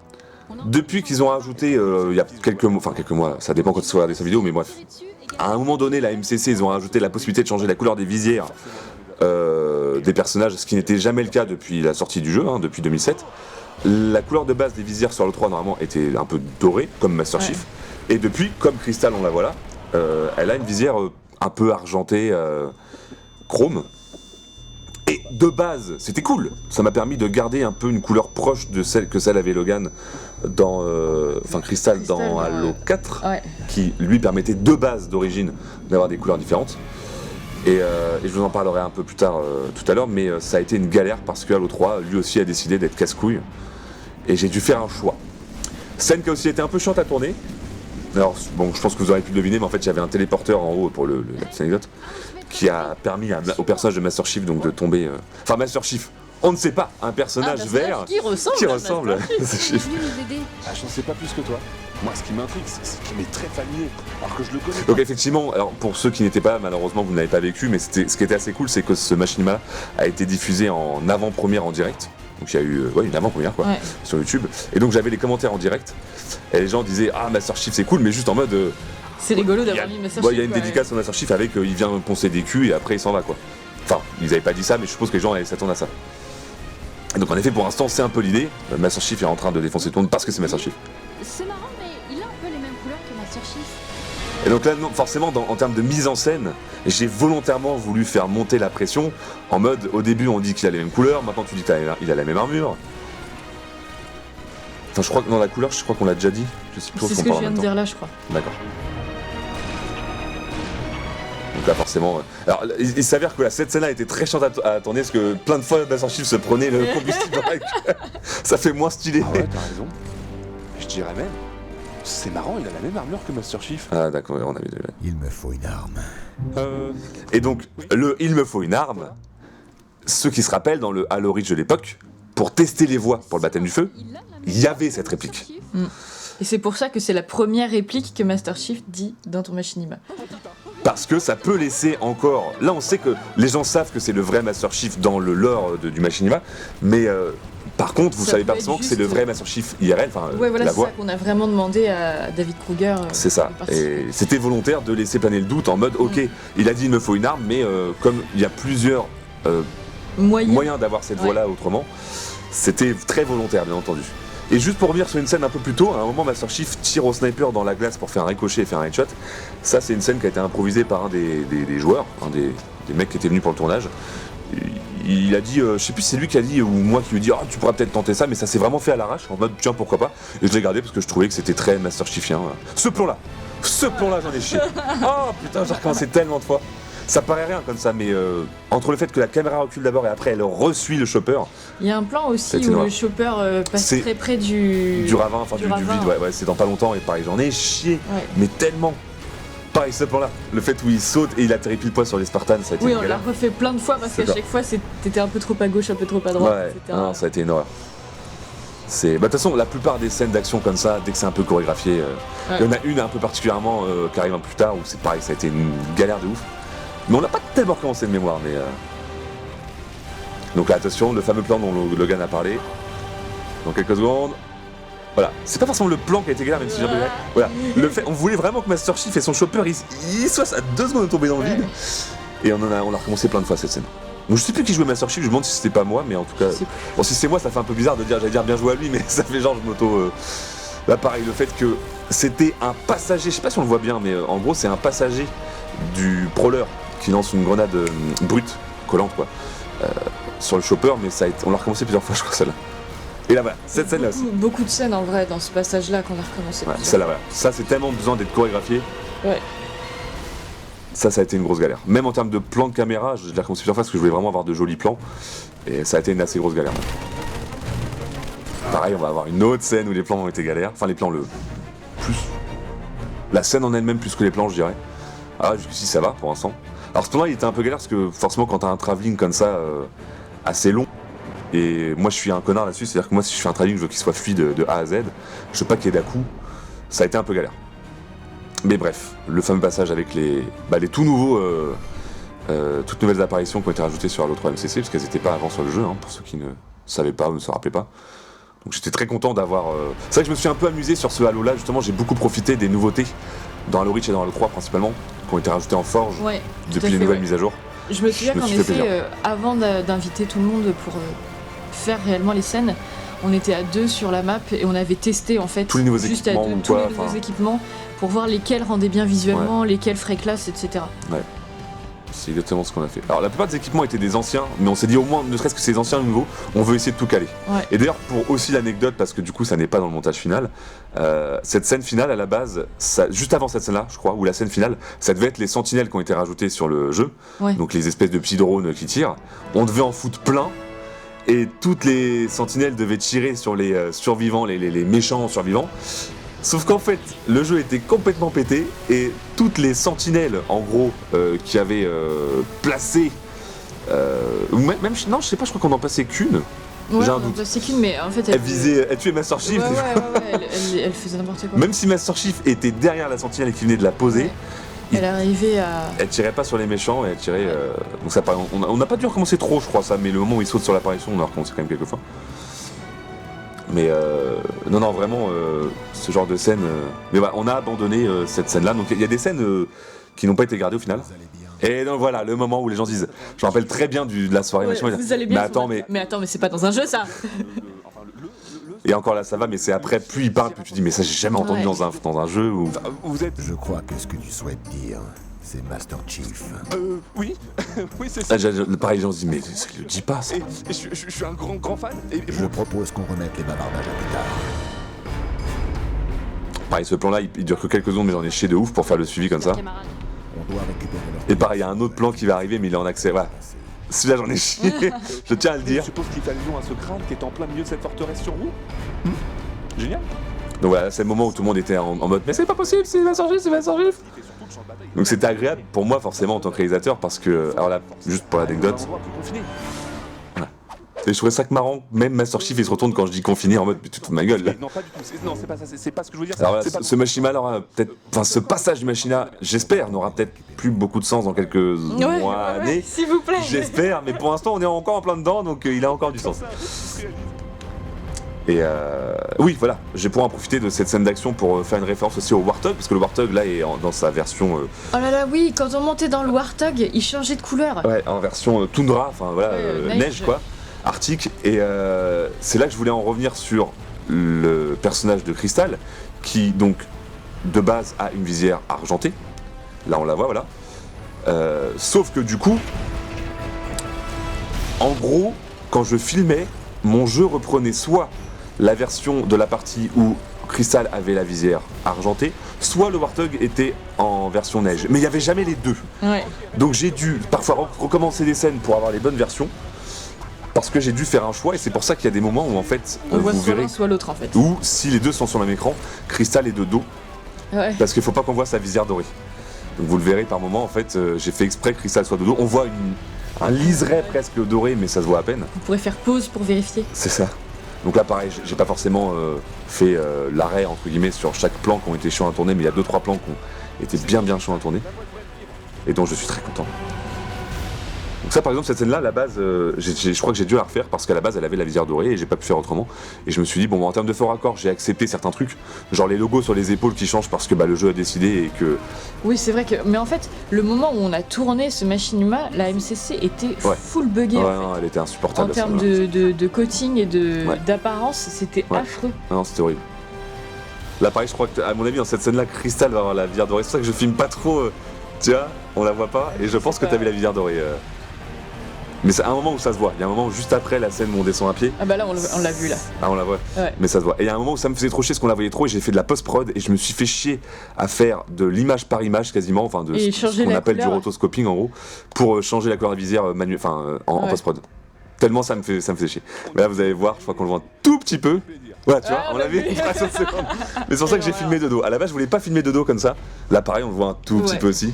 depuis qu'ils ont rajouté il y a quelques mois, ça dépend quand tu vas regarder sa vidéo, mais bref. À un moment donné, la MCC, ils ont rajouté la possibilité de changer la couleur des visières des personnages, ce qui n'était jamais le cas depuis la sortie du jeu, hein, depuis 2007. La couleur de base des visières sur le 3 normalement était un peu dorée, comme Master Chief. Et depuis, comme Crystal, on la voit là, elle a une visière un peu argentée, chrome. Et de base, c'était cool. Ça m'a permis de garder un peu une couleur proche de celle avait Logan dans, Crystal dans Halo 4, qui lui permettait de base d'origine d'avoir des couleurs différentes. Et je vous en parlerai un peu plus tard tout à l'heure, mais ça a été une galère parce que Halo 3, lui aussi, a décidé d'être casse-couille. Et j'ai dû faire un choix. Scène qui a aussi été un peu chiante à tourner. Alors, bon, je pense que vous aurez pu le deviner, mais en fait, j'avais un téléporteur en haut pour la petite anecdote, qui a permis au personnage de Master Chief donc de tomber. Enfin, Master Chief, on ne sait pas, un personnage vert qui ressemble à Master Chief. Je n'en sais pas plus que toi. Moi, ce qui m'intrigue, c'est qu'il m'est très familier, alors que je le connais. Donc effectivement, alors pour ceux qui n'étaient pas là, malheureusement vous n'avez pas vécu, mais ce qui était assez cool, c'est que ce machinima a été diffusé en avant-première en direct. Donc il y a eu une avant-première sur YouTube. Et donc j'avais les commentaires en direct. Et les gens disaient ah Master Chief c'est cool, mais juste en mode. C'est rigolo d'avoir mis Master Chief. Il y a une dédicace au Master Chief avec il vient poncer des culs et après il s'en va quoi. Enfin, ils n'avaient pas dit ça, mais je suppose que les gens allaient s'attendre à ça. Et donc en effet pour l'instant c'est un peu l'idée. Master Chief est en train de défoncer tout le monde parce que c'est Master Chief. C'est marrant, mais il a un peu les mêmes couleurs que Master Chief. Et donc là, non, forcément, en termes de mise en scène, j'ai volontairement voulu faire monter la pression, en mode, au début on dit qu'il a les mêmes couleurs, maintenant tu dis qu'il a la même armure. Enfin, je crois que dans la couleur, je crois qu'on l'a déjà dit. Je sais plus c'est ce que je viens de dire là, je crois. D'accord. Donc là, forcément... Alors, il s'avère que cette scène-là était très chiante à tourner, parce que plein de fois, Master Chief se prenait le combustible dans la gueule. Ça fait moins stylé. Ah ouais, t'as raison. Je dirais même... C'est marrant, il a la même armure que Master Chief. Ah d'accord, on avait déjà. Il me faut une arme. Et donc, il me faut une arme, ceux qui se rappellent dans le Halo Reach de l'époque, pour tester les voix pour le baptême du feu, il y avait cette réplique. Et c'est pour ça que c'est la première réplique que Master Chief dit dans ton machinima. Parce que ça peut laisser encore... Là on sait que les gens savent que c'est le vrai Master Chief dans le lore du machinima, mais... Par contre, vous savez pas forcément que c'est le vrai Master Chief IRL, enfin voilà, la voix. C'est ça qu'on a vraiment demandé à David Kruger. C'est ça. Et c'était volontaire de laisser planer le doute en mode, ok, il a dit il me faut une arme, mais comme il y a plusieurs moyens d'avoir cette voix-là autrement, c'était très volontaire, bien entendu. Et juste pour revenir sur une scène un peu plus tôt, à un moment, Master Chief tire au sniper dans la glace pour faire un ricochet et faire un headshot. Ça, c'est une scène qui a été improvisée par un des joueurs, un des mecs qui étaient venus pour le tournage. Il a dit, je sais plus si c'est lui qui a dit ou moi qui lui dit tu pourras peut-être tenter ça, mais ça s'est vraiment fait à l'arrache en mode tiens pourquoi pas. Et je l'ai gardé parce que je trouvais que c'était très Master Chiefien. Ce plan là j'en ai chié. Oh putain, j'ai recommencé tellement de fois. Ça paraît rien comme ça, mais entre le fait que la caméra recule d'abord et après elle resuit le chopper. Il y a un plan aussi où le chopper passe très près du ravin, enfin du vide, ouais, c'est dans pas longtemps et pareil j'en ai chié, mais tellement. Pareil ce plan là, le fait où il saute et il atterrit pile poil sur les Spartans, ça a été on l'a refait plein de fois parce qu'à chaque fois t'étais un peu trop à gauche, un peu trop à droite. Ouais, non, ça a été une horreur. De toute façon, la plupart des scènes d'action comme ça, dès que c'est un peu chorégraphié, il y en a une un peu particulièrement qui arrive un peu plus tard où c'est pareil, ça a été une galère de ouf. Mais on n'a pas tellement recommencé de mémoire, mais... Donc là, attention, le fameux plan dont Logan a parlé. Dans quelques secondes. Voilà, c'est pas forcément le plan qui a été galère, même si j'ai voilà, on voulait vraiment que Master Chief et son chopper, il soit à 2 secondes de tomber dans le vide. Et on a recommencé plein de fois cette scène. Donc je sais plus qui jouait Master Chief, je me demande si c'était pas moi, mais en tout cas... Bon, si c'est moi, ça fait un peu bizarre de dire, j'allais dire bien joué à lui, mais ça fait genre je m'auto... Là pareil, le fait que c'était un passager, je sais pas si on le voit bien, mais en gros c'est un passager du prowler qui lance une grenade brute, collante quoi, sur le chopper, mais on l'a recommencé plusieurs fois je crois celle-là. Et là voilà, cette scène là aussi. Beaucoup de scènes en vrai dans ce passage là qu'on a recommencé. Celle-là voilà, ça c'est tellement besoin d'être chorégraphié. Ouais. Ça a été une grosse galère. Même en termes de plan de caméra, je l'ai recommencé plusieurs fois parce que je voulais vraiment avoir de jolis plans. Et ça a été une assez grosse galère. Pareil, on va avoir une autre scène où les plans ont été galères. Enfin les plans la scène en elle-même plus que les plans je dirais. Ah jusqu'ici ça va pour l'instant. Alors ce plan-là il était un peu galère parce que forcément quand t'as un travelling comme ça assez long, et moi je suis un connard là-dessus, c'est-à-dire que moi si je fais un travelling je veux qu'il soit fluide de A à Z, je veux pas qu'il y ait d'à-coups, ça a été un peu galère. Mais bref, le fameux passage avec les tout nouveaux, toutes nouvelles apparitions qui ont été rajoutées sur Halo 3 MCC, parce qu'elles n'étaient pas avant sur le jeu, hein, pour ceux qui ne savaient pas ou ne se rappelaient pas. Donc j'étais très content d'avoir... C'est vrai que je me suis un peu amusé sur ce Halo là, justement j'ai beaucoup profité des nouveautés, dans Halo Reach et dans Halo 3 principalement, qui ont été rajoutées en Forge depuis les nouvelles mises à jour. Je me souviens Je me qu'en suis fait effet, plaisir. avant d'inviter tout le monde pour faire réellement les scènes, on était à 2 sur la map et on avait testé en fait Tous les nouveaux juste à équipements 2 ou tous quoi, les nouveaux enfin. équipements pour voir lesquels rendaient bien visuellement, lesquels feraient classe, etc. C'est exactement ce qu'on a fait. Alors la plupart des équipements étaient des anciens, mais on s'est dit au moins, ne serait-ce que ces anciens nouveaux, on veut essayer de tout caler. Ouais. Et d'ailleurs, pour aussi l'anecdote, parce que du coup ça n'est pas dans le montage final, cette scène finale à la base, juste avant cette scène-là, je crois, ou la scène finale, ça devait être les sentinelles qui ont été rajoutés sur le jeu, Ouais. donc les espèces de petits drones qui tirent. On devait en foutre plein, et toutes les sentinelles devaient tirer sur les survivants, les méchants survivants. Sauf qu'en fait, le jeu était complètement pété et toutes les sentinelles, en gros, qui avaient placé, non, je sais pas, je crois qu'on en passait qu'une. Ouais, J'ai un doute. c'est qu'une, mais en fait Elle tuait Master Chief. Ouais, elle faisait n'importe quoi. Même si Master Chief était derrière la sentinelle et qui venait de la poser, Ouais. Elle arrivait à. elle tirait pas sur les méchants, elle tirait. Donc ça, on n'a pas dû recommencer trop, je crois, ça, mais le moment où il saute sur l'apparition, on a recommencé quand même quelques fois. Mais non, vraiment, ce genre de scène. Mais voilà, on a abandonné cette scène-là. Donc il y a des scènes qui n'ont pas été gardées au final. Et donc voilà, le moment où les gens disent. Je me rappelle très bien de la soirée. Ouais, machin, vous allez bien. mais attends, mais c'est pas dans un jeu ça. Et encore là, ça va, mais c'est après, plus il parle, plus tu dis, mais ça, j'ai jamais entendu dans un jeu où. Vous êtes... Je crois que ce que tu souhaites dire, c'est Master Chief. Oui, oui, c'est ça. Pareil, les gens se disent, mais ça le dit pas, ça. Et je suis un grand fan. Et Je propose qu'on remette les bavardages à plus tard. Pareil, ce plan-là, il dure que quelques secondes, mais j'en ai chié de ouf pour faire le suivi comme ça. Camarade. On doit récupérer leur... Et pareil, il y a un autre plan qui va arriver, mais il est en accès. Voilà. Celui-là, j'en ai chié. Je tiens à le je dire. suppose qu'il fait allusion à ce crâne qui est en plein milieu de cette forteresse sur vous. Génial. Donc voilà, c'est le moment où tout le monde était en mode, mais c'est pas possible, c'est Master Chief, c'est Master Chief. Donc c'était agréable pour moi, forcément, en tant que réalisateur, parce que. Alors là, juste pour l'anecdote. Et je trouvais ça que marrant, même Master Chief il se retourne quand je dis confiné en mode, mais tu te fous de ma gueule là. Non, pas du tout. Non, c'est pas ça. C'est pas ce que je veux dire. Alors là, C'est pas... ce Machima, alors peut-être, enfin ce passage du Machina, j'espère, n'aura peut-être plus beaucoup de sens dans quelques mois, années. S'il vous plaît. J'espère, mais pour l'instant on est encore en plein dedans, donc il a encore du sens. Et oui, voilà, je vais pouvoir en profiter de cette scène d'action pour faire une référence aussi au Warthog, parce que le Warthog là est dans sa version. Oh là là, oui, quand on montait dans le Warthog, il changeait de couleur. Ouais, en version toundra, enfin voilà, neige. neige quoi, arctique. Et c'est là que je voulais en revenir sur le personnage de Crystal, qui donc de base a une visière argentée. Là on la voit, voilà. Sauf que du coup, en gros, quand je filmais, mon jeu reprenait soit la version de la partie où Crystal avait la visière argentée, soit le Warthog était en version neige. Mais il n'y avait jamais les deux. Ouais. Donc j'ai dû parfois recommencer des scènes pour avoir les bonnes versions, parce que j'ai dû faire un choix, et c'est pour ça qu'il y a des moments où en fait, On voit vous soit verrez, l'un, soit l'autre en fait. ou si les deux sont sur le même écran, Crystal est de dos, Ouais. parce qu'il faut pas qu'on voit sa visière dorée. Donc vous le verrez par moment, en fait, j'ai fait exprès que Crystal soit de dos. On voit un liseré presque doré, mais ça se voit à peine. Vous pourrez faire pause pour vérifier. C'est ça. Donc là pareil, j'ai pas forcément fait l'arrêt entre guillemets sur chaque plan qui ont été chiants à tourner, mais il y a 2-3 plans qui ont été bien chiants à tourner. Et donc je suis très content. Donc ça par exemple, cette scène là, à la base, je crois que j'ai dû la refaire parce qu'à la base elle avait la visière dorée et j'ai pas pu faire autrement. Et je me suis dit, bon en termes de fort raccord, j'ai accepté certains trucs, genre les logos sur les épaules qui changent parce que le jeu a décidé et que... Oui, c'est vrai que. Mais en fait, le moment où on a tourné ce Machinima, la MCC était full buggée. Ouais, en fait. non, elle était insupportable. En termes de coating et d'apparence, c'était affreux. Non, c'était horrible. Là pareil, je crois que à mon avis dans cette scène là, Crystal va avoir la visière dorée. C'est pour ça que je filme pas trop, tu vois, on la voit pas, et je pense que t'avais la visière dorée. Mais c'est un moment où ça se voit, il y a un moment où juste après la scène où on descend à pied. Ah bah là, on l'a vu là. Ah on la voit, Ouais. mais ça se voit. Et il y a un moment où ça me faisait trop chier parce qu'on la voyait trop et j'ai fait de la post-prod et je me suis fait chier à faire de l'image par image quasiment, enfin de Et ce changer qu'on la appelle couleur. du rotoscoping en gros, pour changer la couleur de la visière en Ouais. post-prod. Tellement ça me fait chier. Mais là vous allez voir, je crois qu'on le voit un tout petit peu. Voilà, tu vois, on l'a vu. Mais c'est pour ça que j'ai filmé de dos. À la base, je voulais pas filmer de dos comme ça. Là, pareil, on le voit un tout petit peu aussi.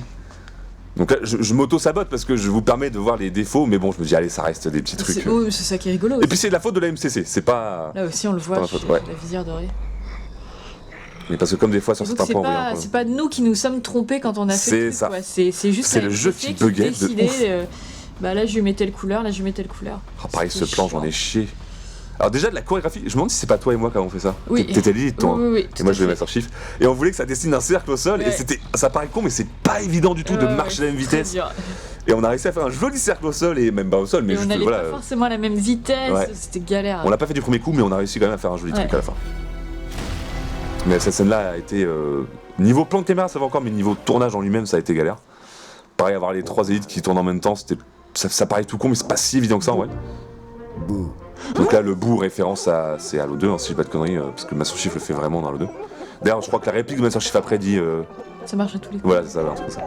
Donc là, je m'auto-sabote parce que je vous permets de voir les défauts, mais bon, je me dis, allez, ça reste des petits trucs. C'est ça qui est rigolo. Et puis c'est de la faute de la MCC, c'est pas. Là aussi, on le voit, pas ma faute, ouais. la visière dorée. Mais parce que comme des fois sur Donc certains c'est points, on pas, voit c'est pas nous qui nous sommes trompés quand on a fait C'est le truc, ça. quoi. C'est juste C'est la le jeu MCC qui buguait de décidait, ouf. bah là je lui mets telle couleur, là je lui mets telle couleur. Ah, pareil, ce C'était plan, chiant. j'en ai chié. Alors déjà de la chorégraphie, je me demande si c'est pas toi et moi qui avons fait ça. Oui. T'étais l'élite toi. Oui, Et moi je vais mettre sur Chief. Et on voulait que ça dessine un cercle au sol Ouais. et ça paraît con mais c'est pas évident du tout de marcher à la même très vitesse. dur. Et on a réussi à faire un joli cercle au sol, et même pas au sol, mais Et juste on n'allait voilà. pas forcément à la même vitesse, Ouais. c'était galère. On l'a pas fait du premier coup, mais on a réussi quand même à faire un joli truc à la fin. Mais cette scène-là a été. Niveau plan de caméra, ça va encore, mais niveau tournage en lui-même, ça a été galère. Pareil, avoir les 3 élites qui tournent en même temps, ça paraît tout con, mais c'est pas si évident que ça en vrai. Bouh. Donc là, le bout, référence à. C'est Halo 2, hein, si j'ai pas de conneries, parce que Master Chief le fait vraiment dans Halo 2. D'ailleurs, je crois que la réplique de Master Chief après dit. Ça marche à tous les coups. Voilà, c'est ça, un truc comme ça.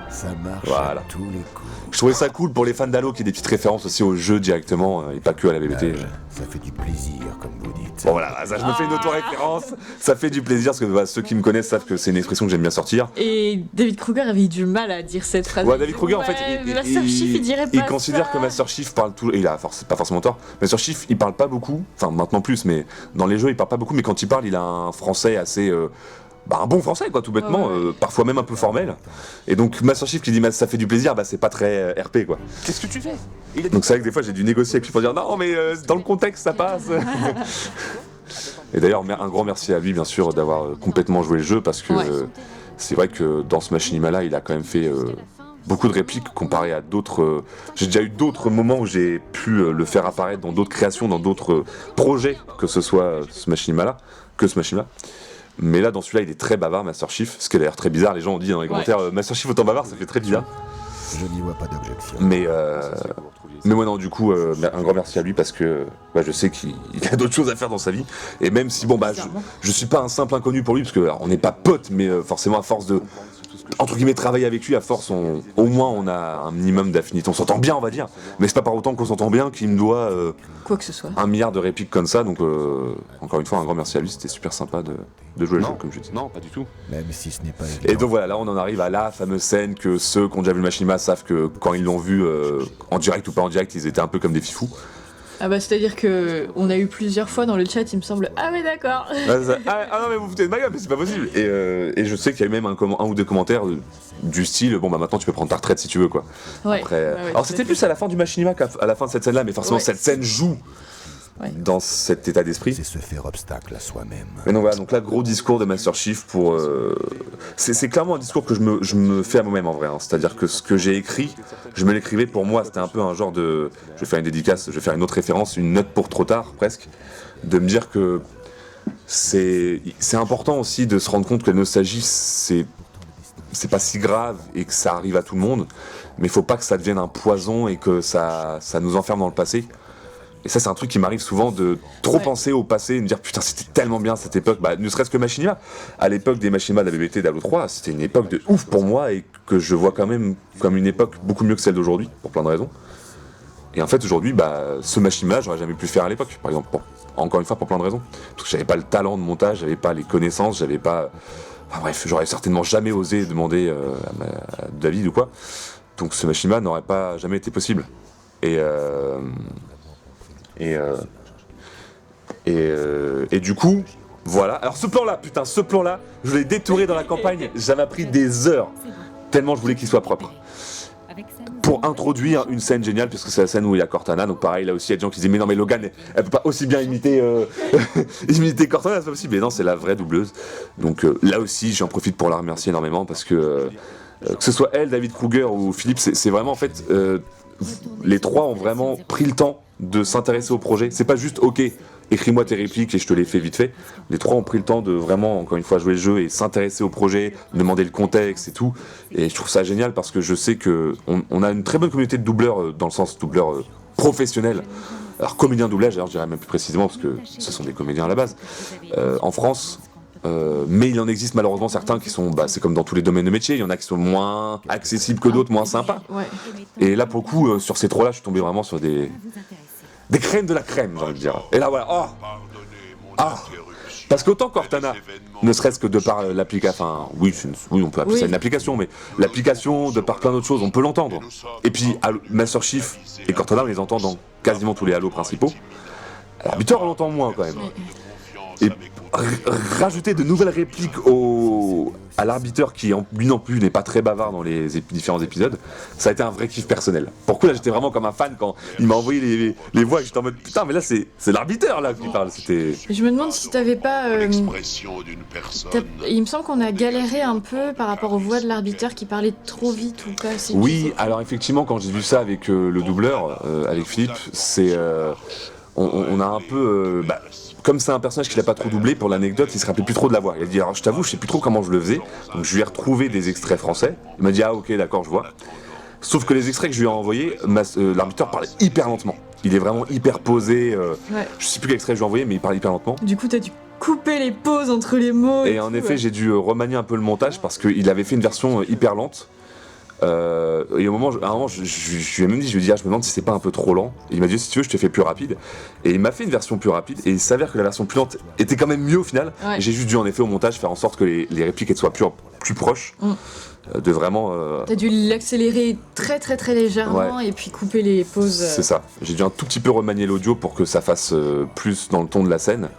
Ça marche Voilà. à tous les coups. Je trouvais ça cool pour les fans d'Halo qu'il y ait des petites références aussi au jeu directement, et pas que à la BBT. Ça fait du plaisir, comme vous dites. Bon voilà, ça je me fais une auto-référence, ça fait du plaisir parce que bah, ceux qui me connaissent savent que c'est une expression que j'aime bien sortir. Et David Kruger avait eu du mal à dire cette phrase. Ouais, David Kruger en fait, Master Chief il dirait pas il considère ça. que Master Chief parle tout, et il a pas forcément tort. Master Chief il parle pas beaucoup, enfin maintenant plus, mais dans les jeux il parle pas beaucoup, mais quand il parle il a un français assez... un bon français quoi, tout bêtement, parfois même un peu formel. Et donc Master Chief qui dit ça fait du plaisir, bah c'est pas très RP quoi. Qu'est-ce que tu fais? Donc c'est vrai que des fois j'ai dû négocier avec lui pour dire non mais dans le contexte ça passe. Et d'ailleurs un grand merci à lui bien sûr d'avoir complètement joué le jeu parce que c'est vrai que dans ce machinima là il a quand même fait beaucoup de répliques comparé à d'autres. J'ai déjà eu d'autres moments où j'ai pu le faire apparaître dans d'autres créations, dans d'autres projets que ce soit ce machinima là, Mais là, dans celui-là, il est très bavard, Master Chief. Ce qui est d'ailleurs très bizarre. Les gens ont dit dans les commentaires Master Chief autant bavard, ça fait très bizarre. Je n'y vois pas d'objection. Mais moi, non, du coup, un grand merci à lui parce que je sais qu'il a d'autres choses à faire dans sa vie. Et même si, je suis pas un simple inconnu pour lui, parce qu'on n'est pas potes, mais forcément, à force de. Entre guillemets, travailler avec lui, à force, au moins, on a un minimum d'affinité. On s'entend bien, on va dire. Mais c'est pas par autant qu'on s'entend bien qu'il me doit. Quoi que ce soit. 1 milliard de répliques comme ça. Donc, encore une fois, un grand merci à lui. C'était super sympa de jouer le jeu, comme je dis. Non, pas du tout. Même si ce n'est pas évident. Et donc voilà, là on en arrive à la fameuse scène que ceux qui ont déjà vu le machinima savent que quand ils l'ont vu en direct ou pas en direct, ils étaient un peu comme des fifous. Ah bah c'est-à-dire que on a eu plusieurs fois dans le chat, il me semble. Ah ouais d'accord. Ah non mais vous foutez de ma gueule, mais c'est pas possible. Et je sais qu'il y a eu même un ou deux commentaires du style bon bah maintenant tu peux prendre ta retraite si tu veux quoi. Ouais. Après, alors c'était plus à la fin du machinima qu'à la fin de cette scène-là, mais forcément cette scène joue. Dans cet état d'esprit. C'est se faire obstacle à soi-même. Mais donc voilà, donc là, gros discours de Master Chief pour... C'est clairement un discours que je me fais à moi-même en vrai. Hein. C'est-à-dire que ce que j'ai écrit, je me l'écrivais pour moi. C'était un peu un genre de... Je vais faire une dédicace, je vais faire une autre référence, une note pour trop tard, presque. De me dire que c'est important aussi de se rendre compte que la nostalgie, c'est pas si grave et que ça arrive à tout le monde. Mais il faut pas que ça devienne un poison et que ça nous enferme dans le passé. Et ça c'est un truc qui m'arrive souvent de trop penser au passé et me dire putain c'était tellement bien cette époque, ne serait-ce que Machinima. À l'époque des Machinima de la BBT d'Halo 3, c'était une époque de ouf pour moi et que je vois quand même comme une époque beaucoup mieux que celle d'aujourd'hui, pour plein de raisons. Et en fait aujourd'hui, ce Machinima j'aurais jamais pu le faire à l'époque, par exemple, encore une fois pour plein de raisons. Parce que j'avais pas le talent de montage, j'avais pas les connaissances, j'avais pas... Enfin bref, j'aurais certainement jamais osé demander à David ou quoi. Donc ce Machinima n'aurait pas jamais été possible. Et du coup, voilà. Alors ce plan-là, je l'ai détouré dans la campagne. Ça m'a pris des heures, tellement je voulais qu'il soit propre. Pour introduire une scène géniale, puisque c'est la scène où il y a Cortana. Donc pareil, là aussi, il y a des gens qui disent mais non, mais Logan, elle peut pas aussi bien imiter Cortana, c'est pas possible. Mais non, c'est la vraie doubleuse. Donc là aussi, j'en profite pour la remercier énormément parce que ce soit elle, David Kruger ou Philippe, c'est vraiment en fait les trois ont vraiment pris le temps de s'intéresser au projet. C'est pas juste ok, écris-moi tes répliques et je te les fais vite fait. Les trois ont pris le temps de vraiment, encore une fois, jouer le jeu et s'intéresser au projet, demander le contexte et tout. Et je trouve ça génial parce que je sais que on a une très bonne communauté de doubleurs, dans le sens doubleurs professionnels. Alors comédiens doublage, alors je dirais même plus précisément parce que ce sont des comédiens à la base. En France. Mais il en existe malheureusement certains qui sont, c'est comme dans tous les domaines de métier, il y en a qui sont moins accessibles que d'autres, moins sympas. Et là pour le coup, sur ces trois-là, je suis tombé vraiment sur des crèmes de la crème, j'ai envie de dire. Et là voilà, parce qu'autant Cortana, ne serait-ce que de par l'application, oui on peut appeler ça une application, mais l'application de par plein d'autres choses, on peut l'entendre. Et puis Master Chief et Cortana, on les entend dans quasiment tous les Halo principaux. Alors Victor on l'entend moins quand même. rajouter de nouvelles répliques à l'arbitre qui, lui non plus, n'est pas très bavard dans les différents épisodes, ça a été un vrai kiff personnel. Pour coup, là, j'étais vraiment comme un fan quand il m'a envoyé les voix et j'étais en mode putain, mais là, c'est l'arbitre là qui parle. C'était. Je me demande si t'avais pas. L'expression d'une personne. Il me semble qu'on a galéré un peu par rapport aux voix de l'arbitre qui parlait trop vite ou pas assez vite. Oui, alors effectivement, quand j'ai vu ça avec le doubleur, avec Philippe, c'est. On a un peu. Comme c'est un personnage qu'il a pas trop doublé, pour l'anecdote, il se rappelait plus trop de la voix. Il a dit, alors je t'avoue, je sais plus trop comment je le faisais, donc je lui ai retrouvé des extraits français. Il m'a dit, ah ok, d'accord, je vois. Sauf que les extraits que je lui ai envoyés, l'arbitre parlait hyper lentement. Il est vraiment hyper posé. Ouais. Je sais plus quel extrait je lui ai envoyé, mais il parle hyper lentement. Du coup, t'as dû couper les pauses entre les mots. Et en effet, j'ai dû remanier un peu le montage parce qu'il avait fait une version hyper lente. Et à un moment, je lui ai même dit, je me demande si c'est pas un peu trop lent. Et il m'a dit, si tu veux, je te fais plus rapide. Et il m'a fait une version plus rapide. Et il s'avère que la version plus lente était quand même mieux au final. Ouais. Et j'ai juste dû, en effet, au montage, faire en sorte que les répliques soient plus proches. De vraiment. T'as dû l'accélérer très très très légèrement et puis couper les pauses. C'est ça. J'ai dû un tout petit peu remanier l'audio pour que ça fasse plus dans le ton de la scène.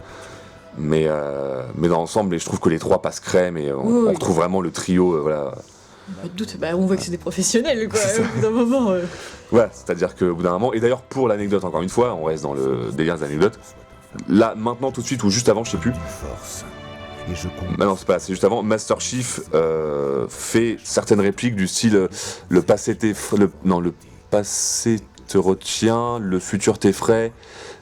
Mais dans l'ensemble, je trouve que les trois passent crème et on retrouve vraiment le trio. Voilà. Pas de doute, on voit que c'est des professionnels quoi, au bout d'un moment. Ouais, c'est-à-dire qu'au bout d'un moment, et d'ailleurs pour l'anecdote encore une fois, on reste dans le délire des anecdotes, là, maintenant, tout de suite, ou juste avant, je sais plus. Non, c'est pas, c'est juste avant, Master Chief fait certaines répliques du style le passé te retient, le futur t'effraie,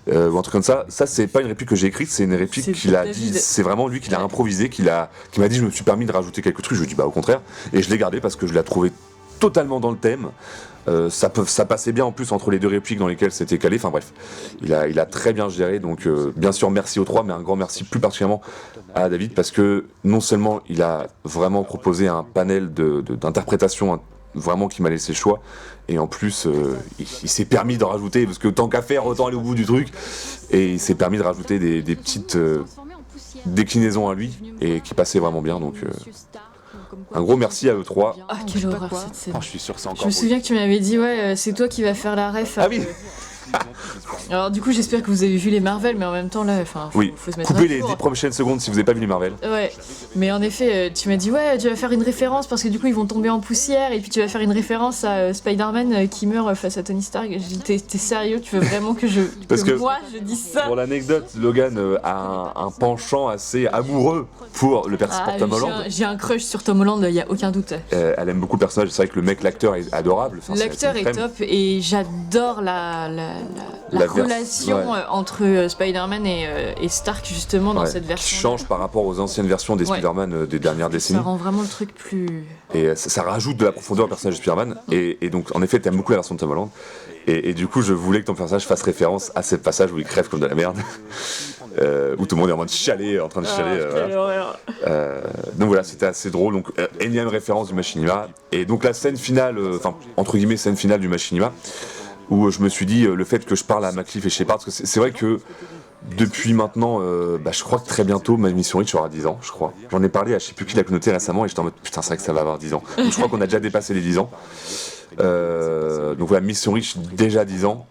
ou un truc comme ça. Ça, c'est pas une réplique que j'ai écrite, c'est une réplique qu'il a dit, c'est vraiment lui qui l'a improvisé, qui m'a dit, je me suis permis de rajouter quelques trucs, je lui ai dit, bah au contraire, et je l'ai gardé parce que je l'ai trouvé totalement dans le thème. Ça passait bien en plus entre les deux répliques dans lesquelles c'était calé, enfin bref, il a très bien géré, donc bien sûr merci aux trois, mais un grand merci plus particulièrement à David, parce que non seulement il a vraiment proposé un panel d'interprétation vraiment qui m'a laissé le choix, et en plus il s'est permis de rajouter, parce que tant qu'à faire, autant aller au bout du truc, et il s'est permis de rajouter des petites déclinaisons à lui, et qui passaient vraiment bien, donc un gros merci à eux trois. Ah, quelle horreur cette scène. Je suis sûr que c'est encore. Je me souviens que tu m'avais dit, c'est toi qui vas faire la ref. Ah oui. Alors du coup, j'espère que vous avez vu les Marvel, mais en même temps là, faut se mettre coupez à les jour. 10 prochaines secondes si vous n'avez pas vu les Marvel. Ouais, mais en effet, tu m'as dit tu vas faire une référence parce que du coup ils vont tomber en poussière, et puis tu vas faire une référence à Spider-Man qui meurt face à Tony Stark. J'ai dit, t'es sérieux, tu veux vraiment que moi je dise ça? Pour l'anecdote, Logan a un penchant assez amoureux pour Tom Holland. J'ai un crush sur Tom Holland, y a aucun doute. Elle aime beaucoup le personnage, c'est vrai que l'acteur est adorable. Enfin, l'acteur est top, et j'adore la relation entre Spider-Man et Stark justement dans cette version. Qui change par rapport aux anciennes versions des Spider-Man des dernières décennies. Ça rend vraiment le truc plus. Et ça rajoute de la profondeur au personnage de Spider-Man. Et donc en effet, t'aimes beaucoup la version de Tom Holland. Et du coup, je voulais que ton personnage fasse référence à ce passage où il crève comme de la merde. Où tout le monde est en mode chialer, en train de chialer. Donc voilà, c'était assez drôle. Donc énième référence du Machinima. Et donc la scène finale, enfin entre guillemets scène finale du Machinima, où je me suis dit le fait que je parle à McCliff et Shepard, parce que c'est vrai que depuis maintenant, je crois que très bintôt ma mission Reach aura 10 ans, je crois. J'en ai parlé à je sais plus qui l'a connoté récemment, et j'étais en mode putain, c'est vrai que ça va avoir 10 ans. Donc je crois qu'on a déjà dépassé les 10 ans. Donc voilà, mission Reach déjà 10 ans.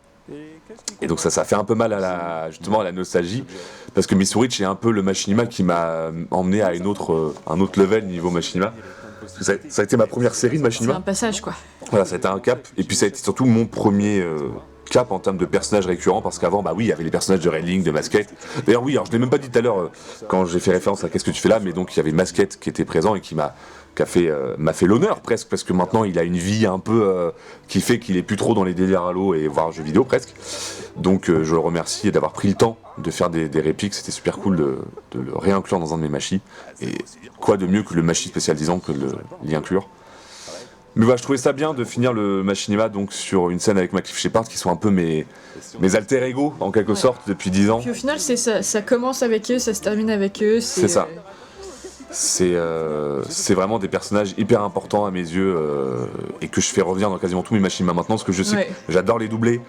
Et donc ça fait un peu mal à la nostalgie, parce que Mission Reach est un peu le Machinima qui m'a emmené à un autre level niveau Machinima. Ça a été ma première série de Machinima. C'est un passage quoi. Voilà, ça a été un cap, et puis ça a été surtout mon premier cap en termes de personnages récurrents, parce qu'avant, il y avait les personnages de Red Link, de Masquette. D'ailleurs oui, alors je l'ai même pas dit tout à l'heure quand j'ai fait référence à Qu'est-ce que tu fais là, mais donc il y avait Masquette qui était présent et qui m'a fait l'honneur presque, parce que maintenant il a une vie un peu qui fait qu'il est plus trop dans les délires Halo et voire jeux vidéo presque. Donc je le remercie d'avoir pris le temps de faire des répliques, c'était super cool de le réinclure dans un de mes machis. Et quoi de mieux que le machi spécial 10 ans que de l'y inclure. Mais voilà, je trouvais ça bien de finir le Machinima donc sur une scène avec McCliff Shepard qui sont un peu mes alter ego en quelque sorte depuis 10 ans. Puis au final, ça commence avec eux, ça se termine avec eux. C'est ça. c'est vraiment des personnages hyper importants à mes yeux et que je fais revenir dans quasiment tous mes machines maintenant parce que je sais Ouais. que j'adore les doubler.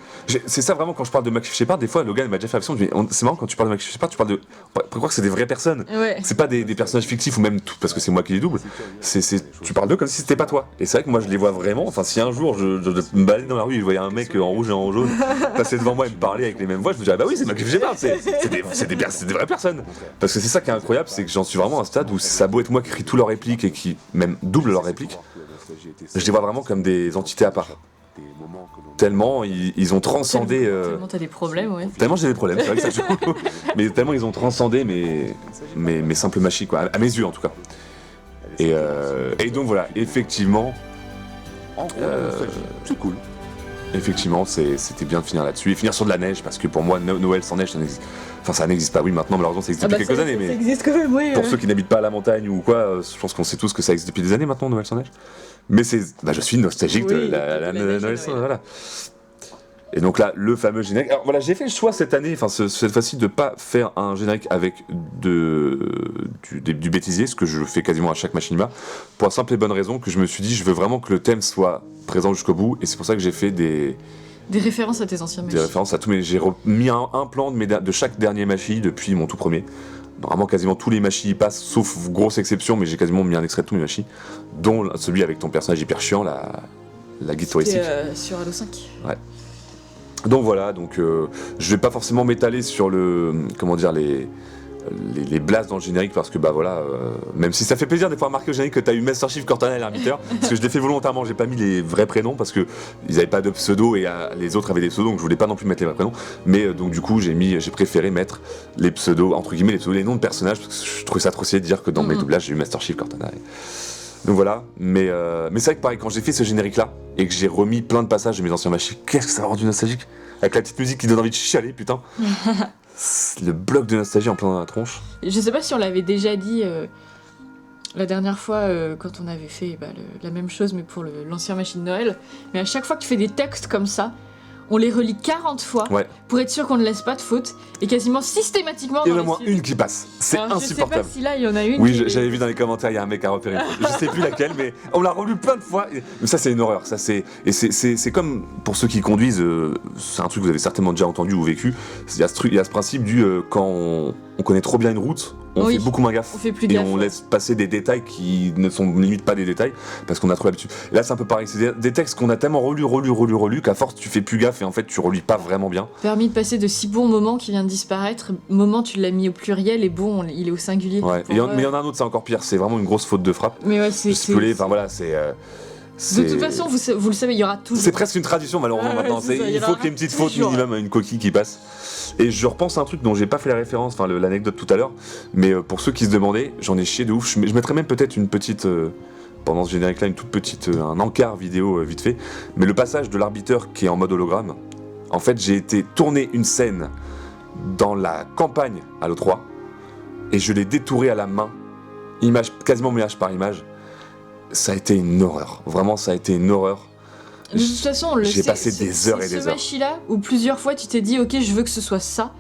C'est ça vraiment quand je parle de McChief Shepard, des fois Logan m'a déjà fait la version, c'est marrant quand tu parles de McChief Shepard, tu parles de. On pourrait croire que c'est des vraies personnes. Ouais. C'est pas des personnages fictifs ou même tout, parce que c'est moi qui les double. Tu parles d'eux comme si c'était pas toi. Et c'est vrai que moi je les vois vraiment. Enfin, si un jour je me baladais dans la rue et je voyais un mec en rouge et en jaune passer devant moi et me parler avec les mêmes voix, je me dirais bah oui, c'est McChief Shepard, c'est des vraies personnes. Parce que c'est ça qui est incroyable, c'est que j'en suis vraiment à un stade où ça a beau être moi qui écris tous leurs répliques et qui même double leurs répliques, je les vois vraiment comme des entités à part. Tellement ils ont transcendé. Tellement t'as des problèmes, ouais. Tellement j'ai des problèmes, c'est vrai que ça joue. Mais tellement ils ont transcendé mes simples machis, quoi, à mes yeux en tout cas. Et donc voilà, effectivement. C'est cool. Effectivement, c'était bien de finir là-dessus et finir sur de la neige parce que pour moi, Noël sans neige, ça n'existe pas. Oui, maintenant, malheureusement, ça existe depuis quelques années, Ça mais existe quand même, oui. pour ceux qui n'habitent pas à la montagne ou quoi, je pense qu'on sait tous que ça existe depuis des années maintenant, Noël sans neige. Mais je suis nostalgique de la Noël sans neige, voilà. Et donc là, le fameux générique. Alors voilà, j'ai fait le choix cette année, cette fois-ci, de pas faire un générique avec du bêtisier, ce que je fais quasiment à chaque machinima, pour la simple et bonne raison que je me suis dit, je veux vraiment que le thème soit présent jusqu'au bout, et c'est pour ça que j'ai fait des références à tes anciens machis. Des références à tous mes. J'ai remis un plan de chaque dernier machi depuis mon tout premier. Vraiment, quasiment tous les machis y passent, sauf grosse exception, mais j'ai quasiment mis un extrait de tous mes machis, dont celui avec ton personnage hyper chiant, la guide touristique. Sur Halo 5. Ouais. Donc voilà, je vais pas forcément m'étaler sur les blasts dans le générique parce que même si ça fait plaisir des fois remarquer au générique que t'as eu Master Chief Cortana et l'arbiteur, parce que je l'ai fait volontairement, j'ai pas mis les vrais prénoms parce que ils avaient pas de pseudo et les autres avaient des pseudos, donc je voulais pas non plus mettre les vrais prénoms, mais donc du coup j'ai préféré mettre les pseudos, entre guillemets les noms de personnages, parce que je trouvais ça trop stylé de dire que dans mes doublages j'ai eu Master Chief Cortana. Donc voilà, mais c'est vrai que pareil, quand j'ai fait ce générique là et que j'ai remis plein de passages de mes anciens machins, qu'est-ce que ça m'a rendu nostalgique, avec la petite musique qui donne envie de chialer, putain. Le bloc de nostalgie en plein dans la tronche. Je sais pas si on l'avait déjà dit la dernière fois quand on avait fait la même chose mais pour l'ancien machine de Noël, mais à chaque fois que tu fais des textes comme ça, on les relit 40 fois pour être sûr qu'on ne laisse pas de faute et quasiment systématiquement il y en a au moins une qui passe, c'est insupportable. Je sais pas si là il y en a une. Oui, j'avais vu dans les commentaires, il y a un mec à repérer. Je sais plus laquelle, mais on l'a relu plein de fois. Mais ça, c'est une horreur. C'est comme pour ceux qui conduisent, c'est un truc que vous avez certainement déjà entendu ou vécu. Il y a ce principe du quand on connaît trop bien une route, on fait beaucoup moins gaffe. On fait plus et gaffe, on laisse passer des détails qui ne sont limite pas des détails parce qu'on a trop l'habitude. Là, c'est un peu pareil. C'est des textes qu'on a tellement relu qu'à force, tu fais plus gaffe et en fait, tu relis pas vraiment bien. Permis de passer de si bons moments qui vient de disparaître. Moment, tu l'as mis au pluriel et bon, il est au singulier. Ouais. Mais il y en a un autre, c'est encore pire. C'est vraiment une grosse faute de frappe. Mais ouais, c'est. Enfin voilà, c'est. De toute façon, vous le savez, il y aura toujours. C'est presque une tradition malheureusement maintenant. Il faut qu'il y ait une petite faute minimum, une coquille qui passe. Et je repense à un truc dont j'ai pas fait la référence, l'anecdote tout à l'heure, mais pour ceux qui se demandaient, j'en ai chié de ouf. Je mettrais même peut-être une petite, pendant ce générique-là, une toute petite, un encart vidéo vite fait. Mais le passage de l'arbiteur qui est en mode hologramme, en fait, j'ai été tourner une scène dans la campagne à l'E3 et je l'ai détouré à la main, quasiment image par image. Ça a été une horreur. Vraiment, ça a été une horreur. De toute façon, j'ai passé des heures et des heures. C'est ce machine-là où plusieurs fois tu t'es dit, ok, je veux que ce soit ça.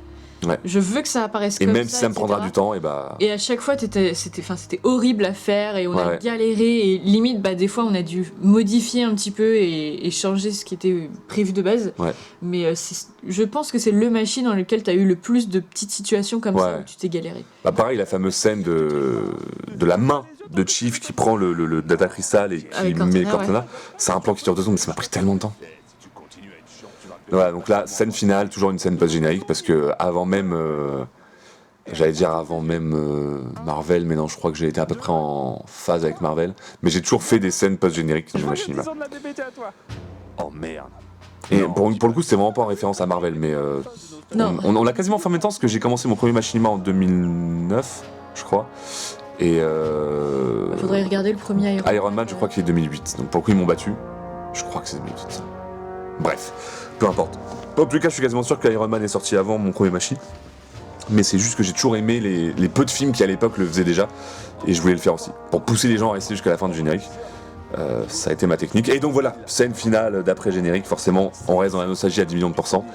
Ouais. Je veux que ça apparaisse comme ça. Et même si ça me prendra du temps, et à chaque fois, c'était horrible à faire et on a galéré. Et limite, des fois, on a dû modifier un petit peu et changer ce qui était prévu de base. Ouais. Mais je pense que c'est le machine dans lequel tu as eu le plus de petites situations comme ça où tu t'es galéré. Pareil, la fameuse scène de la main de Chief qui prend le Data Crystal et qui met Cortana. C'est un plan qui dure 2 secondes, mais ça m'a pris tellement de temps. Voilà, donc là, scène finale, toujours une scène post-générique, parce que avant même, Marvel, mais non, je crois que j'ai été à peu près en phase avec Marvel, mais j'ai toujours fait des scènes post-génériques dans Machinima. Oh merde. Et pour le coup, c'était vraiment pas en référence à Marvel, mais on l'a quasiment fait en même temps, parce que j'ai commencé mon premier Machinima en 2009, je crois, et faudrait regarder le premier Iron Man, je crois qu'il est 2008, donc pour le coup, ils m'ont battu, je crois que c'est 2008, ça. Bref. Peu importe. En tout cas, je suis quasiment sûr que Iron Man est sorti avant mon premier machi. Mais c'est juste que j'ai toujours aimé les peu de films qui à l'époque le faisaient déjà. Et je voulais le faire aussi. Pour pousser les gens à rester jusqu'à la fin du générique. Ça a été ma technique. Et donc voilà, scène finale d'après générique, forcément, on reste dans la nostalgie à 10 millions de %.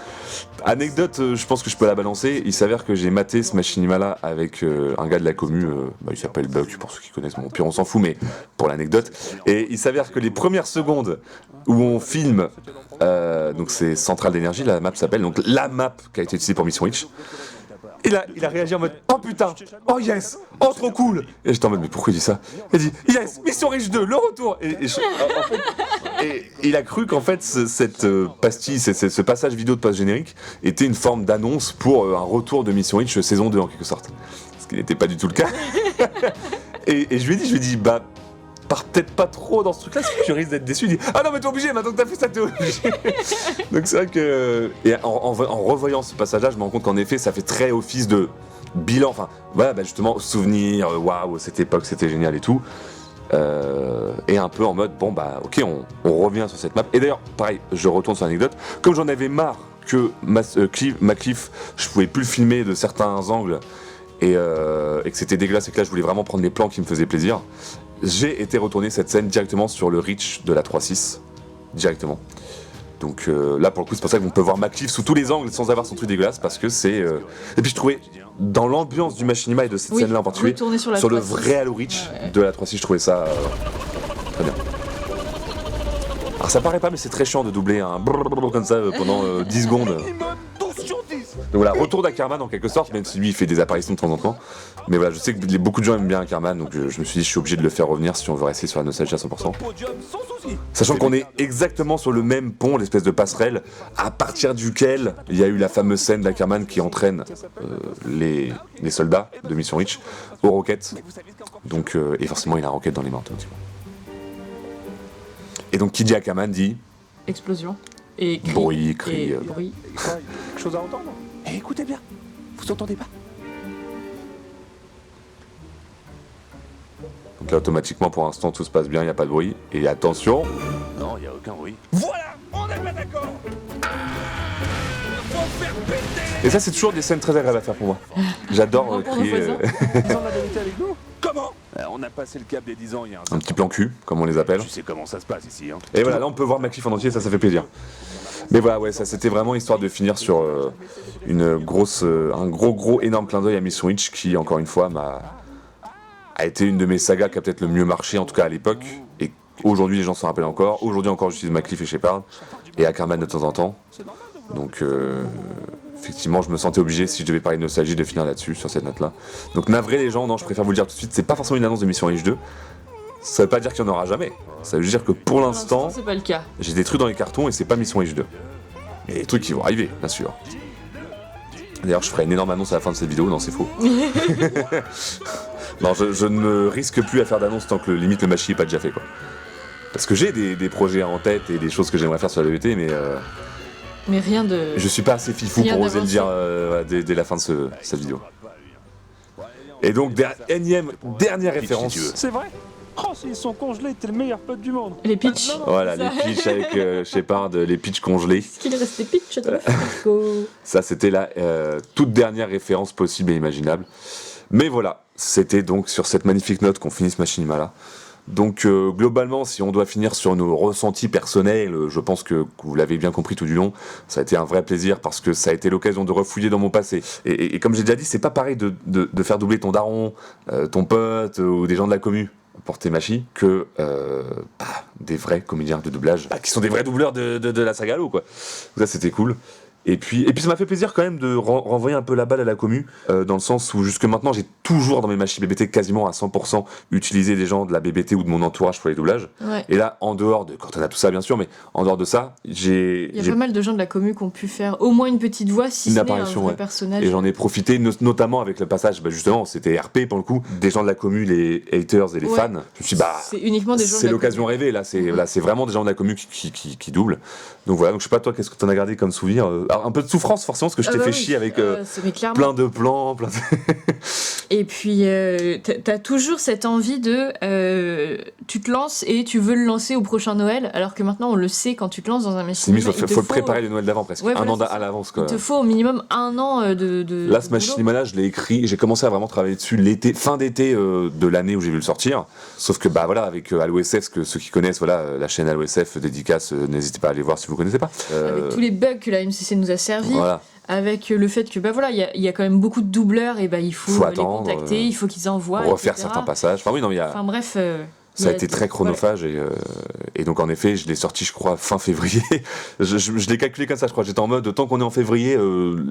Anecdote, je pense que je peux la balancer. Il s'avère que j'ai maté ce machinima là avec un gars de la commu, il s'appelle Buck, pour ceux qui connaissent, bon, pire on s'en fout, mais pour l'anecdote. Et il s'avère que les premières secondes où on filme, donc c'est Centrale d'énergie, la map s'appelle, donc la map qui a été utilisée pour Mission Reach. Il a réagi en mode oh putain, oh yes, oh trop cool. Et j'étais en mode mais pourquoi il dit ça? Il dit yes, Mission Reach 2, le retour. Et il a cru qu'en fait cette pastille, ce passage vidéo de passe générique était une forme d'annonce pour un retour de Mission Reach saison 2 en quelque sorte. Ce qui n'était pas du tout le cas. et je lui ai dit bah pars peut-être pas trop dans ce truc-là, parce que tu risques d'être déçu. Il dit ah non mais t'es obligé, maintenant que t'as fait ça t'es obligé. Donc c'est vrai que et en revoyant ce passage-là, je me rends compte qu'en effet ça fait très office de bilan, enfin voilà, justement souvenir, waouh cette époque c'était génial et tout. Et un peu en mode bon bah ok on revient sur cette map. Et d'ailleurs pareil, je retourne sur l'anecdote, comme j'en avais marre que Macliff, je pouvais plus le filmer de certains angles et que c'était dégueulasse et que là je voulais vraiment prendre les plans qui me faisaient plaisir. J'ai été retourner cette scène directement sur le Reach de la 3.6, directement. Donc là pour le coup c'est pour ça qu'on peut voir Macliff sous tous les angles sans avoir son truc dégueulasse, parce que c'est... Et puis je trouvais, dans l'ambiance du machinima et de cette scène-là en particulier, sur le vrai Halo Reach de la 3.6, je trouvais ça très bien. Alors ça paraît pas, mais c'est très chiant de doubler un brrr comme ça pendant 10 secondes. Donc voilà, retour d'Ackerman en quelque sorte, même si lui il fait des apparitions de temps en temps. Mais voilà, je sais que beaucoup de gens aiment bien Ackerman, donc je me suis dit je suis obligé de le faire revenir si on veut rester sur la nostalgie à 100%. Sachant qu'on est exactement sur le même pont, l'espèce de passerelle, à partir duquel il y a eu la fameuse scène d'Ackerman qui entraîne les soldats de Mission Reach aux roquettes. Donc, et forcément il a un roquette dans les mains automatiquement. Et donc qui dit Ackerman dit... Explosion. Et cri. Bruit, cri. Et bruit. Quelque chose à entendre? Écoutez bien, vous entendez pas? Donc là automatiquement pour l'instant tout se passe bien, il n'y a pas de bruit. Et attention. Non, il y a aucun bruit. Voilà, on est pas d'accord. Et ça c'est toujours des scènes très agréables à faire pour moi. J'adore crier. Ils ont la vérité avec nous? Comment? On a passé le cap des 10 ans il y a Un petit plan cul, comme on les appelle. Tu sais comment ça se passe ici, hein. Et voilà, là on peut voir Macliff en entier, ça fait plaisir. Mais voilà, ouais, ça c'était vraiment histoire de finir sur un gros énorme clin d'œil à Mission Reach qui, encore une fois, a été une de mes sagas qui a peut-être le mieux marché, en tout cas à l'époque. Et aujourd'hui les gens s'en rappellent encore. Aujourd'hui encore j'utilise Macliff et Shepard et Ackerman de temps en temps. Donc effectivement je me sentais obligé, si je devais parler de nostalgie, de finir là-dessus, sur cette note-là. Donc navré les gens, non, je préfère vous le dire tout de suite, c'est pas forcément une annonce de Mission Reach 2. Ça veut pas dire qu'il y en aura jamais. Ça veut juste dire que pour l'instant, c'est pas le cas. J'ai des trucs dans les cartons et c'est pas Mission Reach 2. Il y a des trucs qui vont arriver, bien sûr. D'ailleurs, je ferai une énorme annonce à la fin de cette vidéo, non, c'est faux. Non, je ne me risque plus à faire d'annonce tant que limite le machi est pas déjà fait, quoi. Parce que j'ai des projets en tête et des choses que j'aimerais faire sur la DVT, mais rien de... Je suis pas assez fifou pour oser le dire dès la fin de cette vidéo. Et donc, dernière référence. C'est vrai? Oh, s'ils sont congelés, t'es le meilleur pote du monde. Les pitchs. Voilà, les pitchs avec Shepard, les pitchs congelés. Est-ce qu'il reste des pitchs dans le frigo? Ça, c'était la toute dernière référence possible et imaginable. Mais voilà, c'était donc sur cette magnifique note qu'on finit ce machinima là. Donc globalement, si on doit finir sur nos ressentis personnels, je pense que vous l'avez bien compris tout du long, ça a été un vrai plaisir parce que ça a été l'occasion de refouiller dans mon passé. Et comme j'ai déjà dit, c'est pas pareil de faire doubler ton daron, ton pote ou des gens de la commu pour tes machis que des vrais comédiens de doublage qui sont des vrais doubleurs de la saga Halo, quoi. Ça c'était cool. Et puis ça m'a fait plaisir quand même de renvoyer un peu la balle à la commu, dans le sens où jusque maintenant j'ai toujours dans mes machines BBT quasiment à 100% utilisé des gens de la BBT ou de mon entourage pour les doublages. Ouais. Et là, en dehors de Cortana, tout ça bien sûr, mais en dehors de ça, il y a pas mal de gens de la commu qui ont pu faire au moins une petite voix, si ce n'est un vrai personnage. Et j'en ai profité, notamment avec le passage, justement, c'était RP pour le coup, des gens de la commu, les haters et les fans. Je me suis dit, c'est uniquement des gens c'est l'occasion rêvée, là, c'est vraiment des gens de la commu qui doublent. Donc voilà, donc je sais pas toi, qu'est-ce que t'en as gardé comme souvenir Alors, un peu de souffrance forcément parce que je t'ai fait chier avec plein de plans, Et puis t'as toujours cette envie de tu te lances et tu veux le lancer au prochain Noël, alors que maintenant on le sait, quand tu te lances dans un machinima, il faut le préparer les Noëls d'avant presque, un an à l'avance quoi. Il te faut au minimum un an de là ce machinima je l'ai écrit, j'ai commencé à vraiment travailler dessus fin d'été de l'année où j'ai vu le sortir, sauf que bah voilà avec AlloSF, ceux qui connaissent la chaîne AlloSF dédicace, n'hésitez pas à aller voir si vous connaissez pas. Avec tous les bugs que la MCC nous a servi. Voilà. Avec le fait que il y a quand même beaucoup de doubleurs et il faut les contacter, il faut qu'ils envoient, refaire etc. certains passages. Enfin oui, non, bref. Ça a été très chronophage et donc en effet je l'ai sorti je crois fin février. je l'ai calculé comme ça, je crois. J'étais en mode tant qu'on est en février,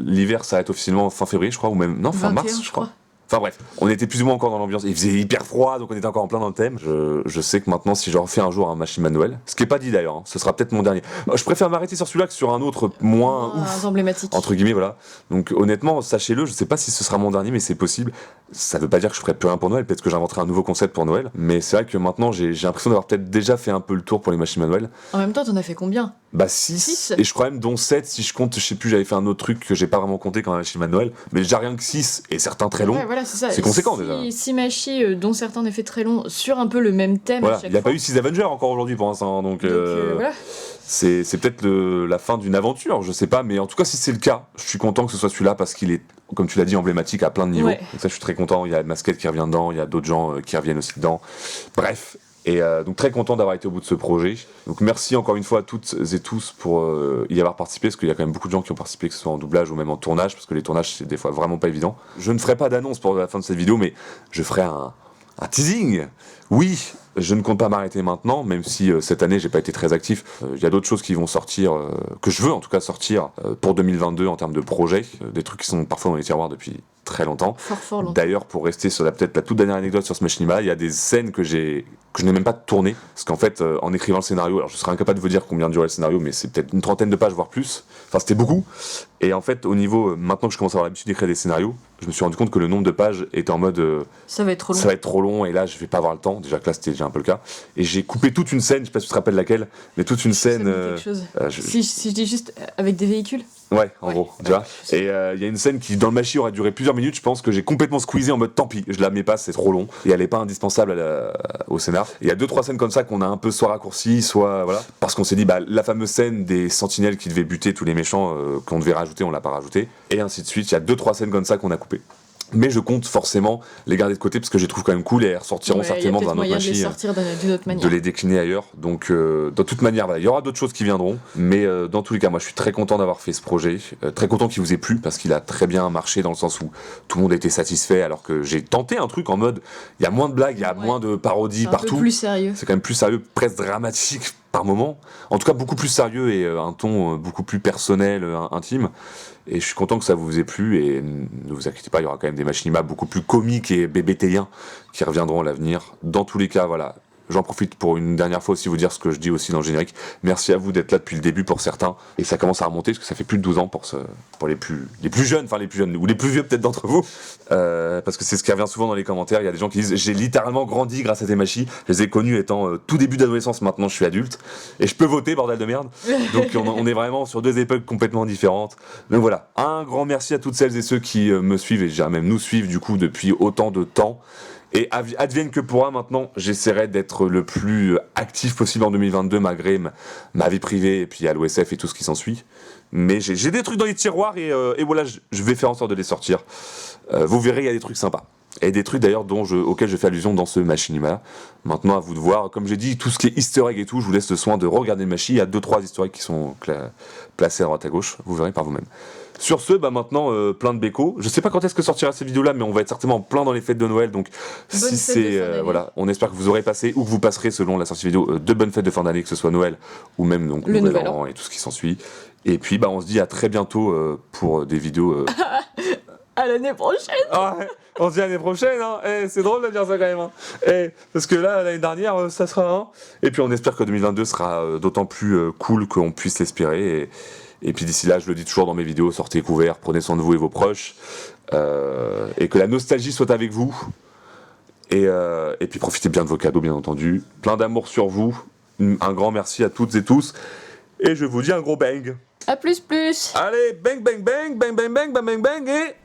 l'hiver s'arrête officiellement fin février je crois, ou même fin mars je crois. Enfin bref, on était plus ou moins encore dans l'ambiance. Il faisait hyper froid, donc on était encore en plein dans le thème. Je sais que maintenant, si je refais un jour un machinima de Noël, ce qui est pas dit d'ailleurs, ce sera peut-être mon dernier. Je préfère m'arrêter sur celui-là que sur un autre moins ouf, emblématique. Entre guillemets, voilà. Donc honnêtement, sachez-le, je sais pas si ce sera mon dernier, mais c'est possible. Ça veut pas dire que je ferai plus rien pour Noël, peut-être que j'inventerai un nouveau concept pour Noël. Mais c'est vrai que maintenant, j'ai l'impression d'avoir peut-être déjà fait un peu le tour pour les machinima de Noël. En même temps, t'en as fait combien ? 6, et je crois même dont 7 si je compte, je sais plus, j'avais fait un autre truc que j'ai pas vraiment compté quand un machinima de Noël, mais déjà rien que 6 et certains très longs, c'est conséquent déjà. 6 machis dont certains en effet très longs sur un peu le même thème. Voilà, il n'y a pas eu 6 Avengers encore aujourd'hui pour l'instant, donc voilà. C'est peut-être la fin d'une aventure, je sais pas, mais en tout cas si c'est le cas, je suis content que ce soit celui-là parce qu'il est, comme tu l'as dit, emblématique à plein de niveaux. Ouais. Donc ça je suis très content, il y a Masquette qui revient dedans, il y a d'autres gens qui reviennent aussi dedans. Bref. Et donc très content d'avoir été au bout de ce projet. Donc merci encore une fois à toutes et tous pour y avoir participé, parce qu'il y a quand même beaucoup de gens qui ont participé, que ce soit en doublage ou même en tournage, parce que les tournages c'est des fois vraiment pas évident. Je ne ferai pas d'annonce pour la fin de cette vidéo, mais je ferai un teasing. Oui, je ne compte pas m'arrêter maintenant, même si cette année j'ai pas été très actif. Il y a d'autres choses qui vont sortir, que je veux en tout cas sortir pour 2022 en termes de projets, des trucs qui sont parfois dans les tiroirs depuis très longtemps. Fort longtemps. D'ailleurs, pour rester sur peut-être la toute dernière anecdote sur ce machinima, il y a des scènes que je n'ai même pas tournées, parce qu'en fait, en écrivant le scénario, alors je serais incapable de vous dire combien durait le scénario, mais c'est peut-être une 30aine de pages, voire plus. Enfin, c'était beaucoup. Et en fait, au niveau, maintenant que je commence à avoir l'habitude d'écrire des scénarios, je me suis rendu compte que le nombre de pages était en mode ça va être trop long. Ça va être trop long, et là, je vais pas avoir le temps. Déjà que là, c'était déjà un peu le cas. Et j'ai coupé toute une scène, je sais pas si tu te rappelles laquelle, mais toute une scène. Si je dis juste avec des véhicules. Ouais, en gros, tu vois. Et il y a une scène qui, dans le machi, aurait duré plusieurs minutes. Je pense que j'ai complètement squeezé en mode tant pis, je la mets pas, c'est trop long. Et elle est pas indispensable au scénar. Il y a 2-3 scènes comme ça qu'on a un peu soit raccourci, soit voilà. Parce qu'on s'est dit, la fameuse scène des sentinelles qui devaient buter tous les méchants qu'on devait rajouter, on l'a pas rajouté. Et ainsi de suite. Il y a 2-3 scènes comme ça qu'on a coupées. Mais je compte forcément les garder de côté parce que je les trouve quand même cool et elles ressortiront certainement dans un autre machine, de les décliner ailleurs. Donc de toute manière, il y aura d'autres choses qui viendront, mais dans tous les cas, moi je suis très content d'avoir fait ce projet, très content qu'il vous ait plu parce qu'il a très bien marché dans le sens où tout le monde a été satisfait, alors que j'ai tenté un truc en mode il y a moins de blagues, il y a moins de parodies partout. C'est un peu plus sérieux. C'est quand même plus sérieux, presque dramatique par moment. En tout cas beaucoup plus sérieux et un ton beaucoup plus personnel, intime. Et je suis content que ça vous ait plu, et ne vous inquiétez pas, il y aura quand même des machinima beaucoup plus comiques et bébétéens qui reviendront à l'avenir. Dans tous les cas, voilà, j'en profite pour une dernière fois aussi vous dire ce que je dis aussi dans le générique. Merci à vous d'être là depuis le début pour certains, et ça commence à remonter parce que ça fait plus de 12 ans pour les plus jeunes, enfin les plus jeunes, ou les plus vieux peut-être d'entre vous, parce que c'est ce qui revient souvent dans les commentaires. Il y a des gens qui disent j'ai littéralement grandi grâce à tes machis, je les ai connus étant tout début d'adolescence, maintenant je suis adulte, et je peux voter, bordel de merde. Donc on est vraiment sur 2 époques complètement différentes. Donc voilà, un grand merci à toutes celles et ceux qui me suivent, et je dirais même nous suivent du coup depuis autant de temps. Et advienne que pourra, maintenant, j'essaierai d'être le plus actif possible en 2022, malgré ma vie privée et puis à l'OSF et tout ce qui s'ensuit. Mais j'ai des trucs dans les tiroirs et voilà, je vais faire en sorte de les sortir. Vous verrez, il y a des trucs sympas. Et des trucs d'ailleurs auxquels je fais allusion dans ce machinima. Maintenant, à vous de voir. Comme j'ai dit, tout ce qui est easter egg et tout, je vous laisse le soin de regarder le machi. Il y a 2-3 easter eggs qui sont placés à droite à gauche. Vous verrez par vous-même. Sur ce, maintenant, plein de bécos. Je sais pas quand est-ce que sortira cette vidéo-là, mais on va être certainement plein dans les fêtes de Noël. Donc, si c'est voilà, on espère que vous aurez passé ou que vous passerez selon la sortie vidéo de bonnes fêtes de fin d'année, que ce soit Noël ou même donc le Nouvel An et tout ce qui s'ensuit. Et puis, on se dit à très bientôt pour des vidéos. À l'année prochaine. Ah ouais, on se dit à l'année prochaine, hein. C'est drôle de dire ça quand même, hein. Parce que là, l'année dernière, ça sera. Et puis on espère que 2022 sera d'autant plus cool qu'on puisse l'espérer. Et puis d'ici là, je le dis toujours dans mes vidéos, sortez couverts, prenez soin de vous et vos proches, et que la nostalgie soit avec vous. Et puis profitez bien de vos cadeaux, bien entendu. Plein d'amour sur vous. Un grand merci à toutes et tous. Et je vous dis un gros bang. À plus plus. Allez, bang bang bang, bang bang bang, bang bang bang et...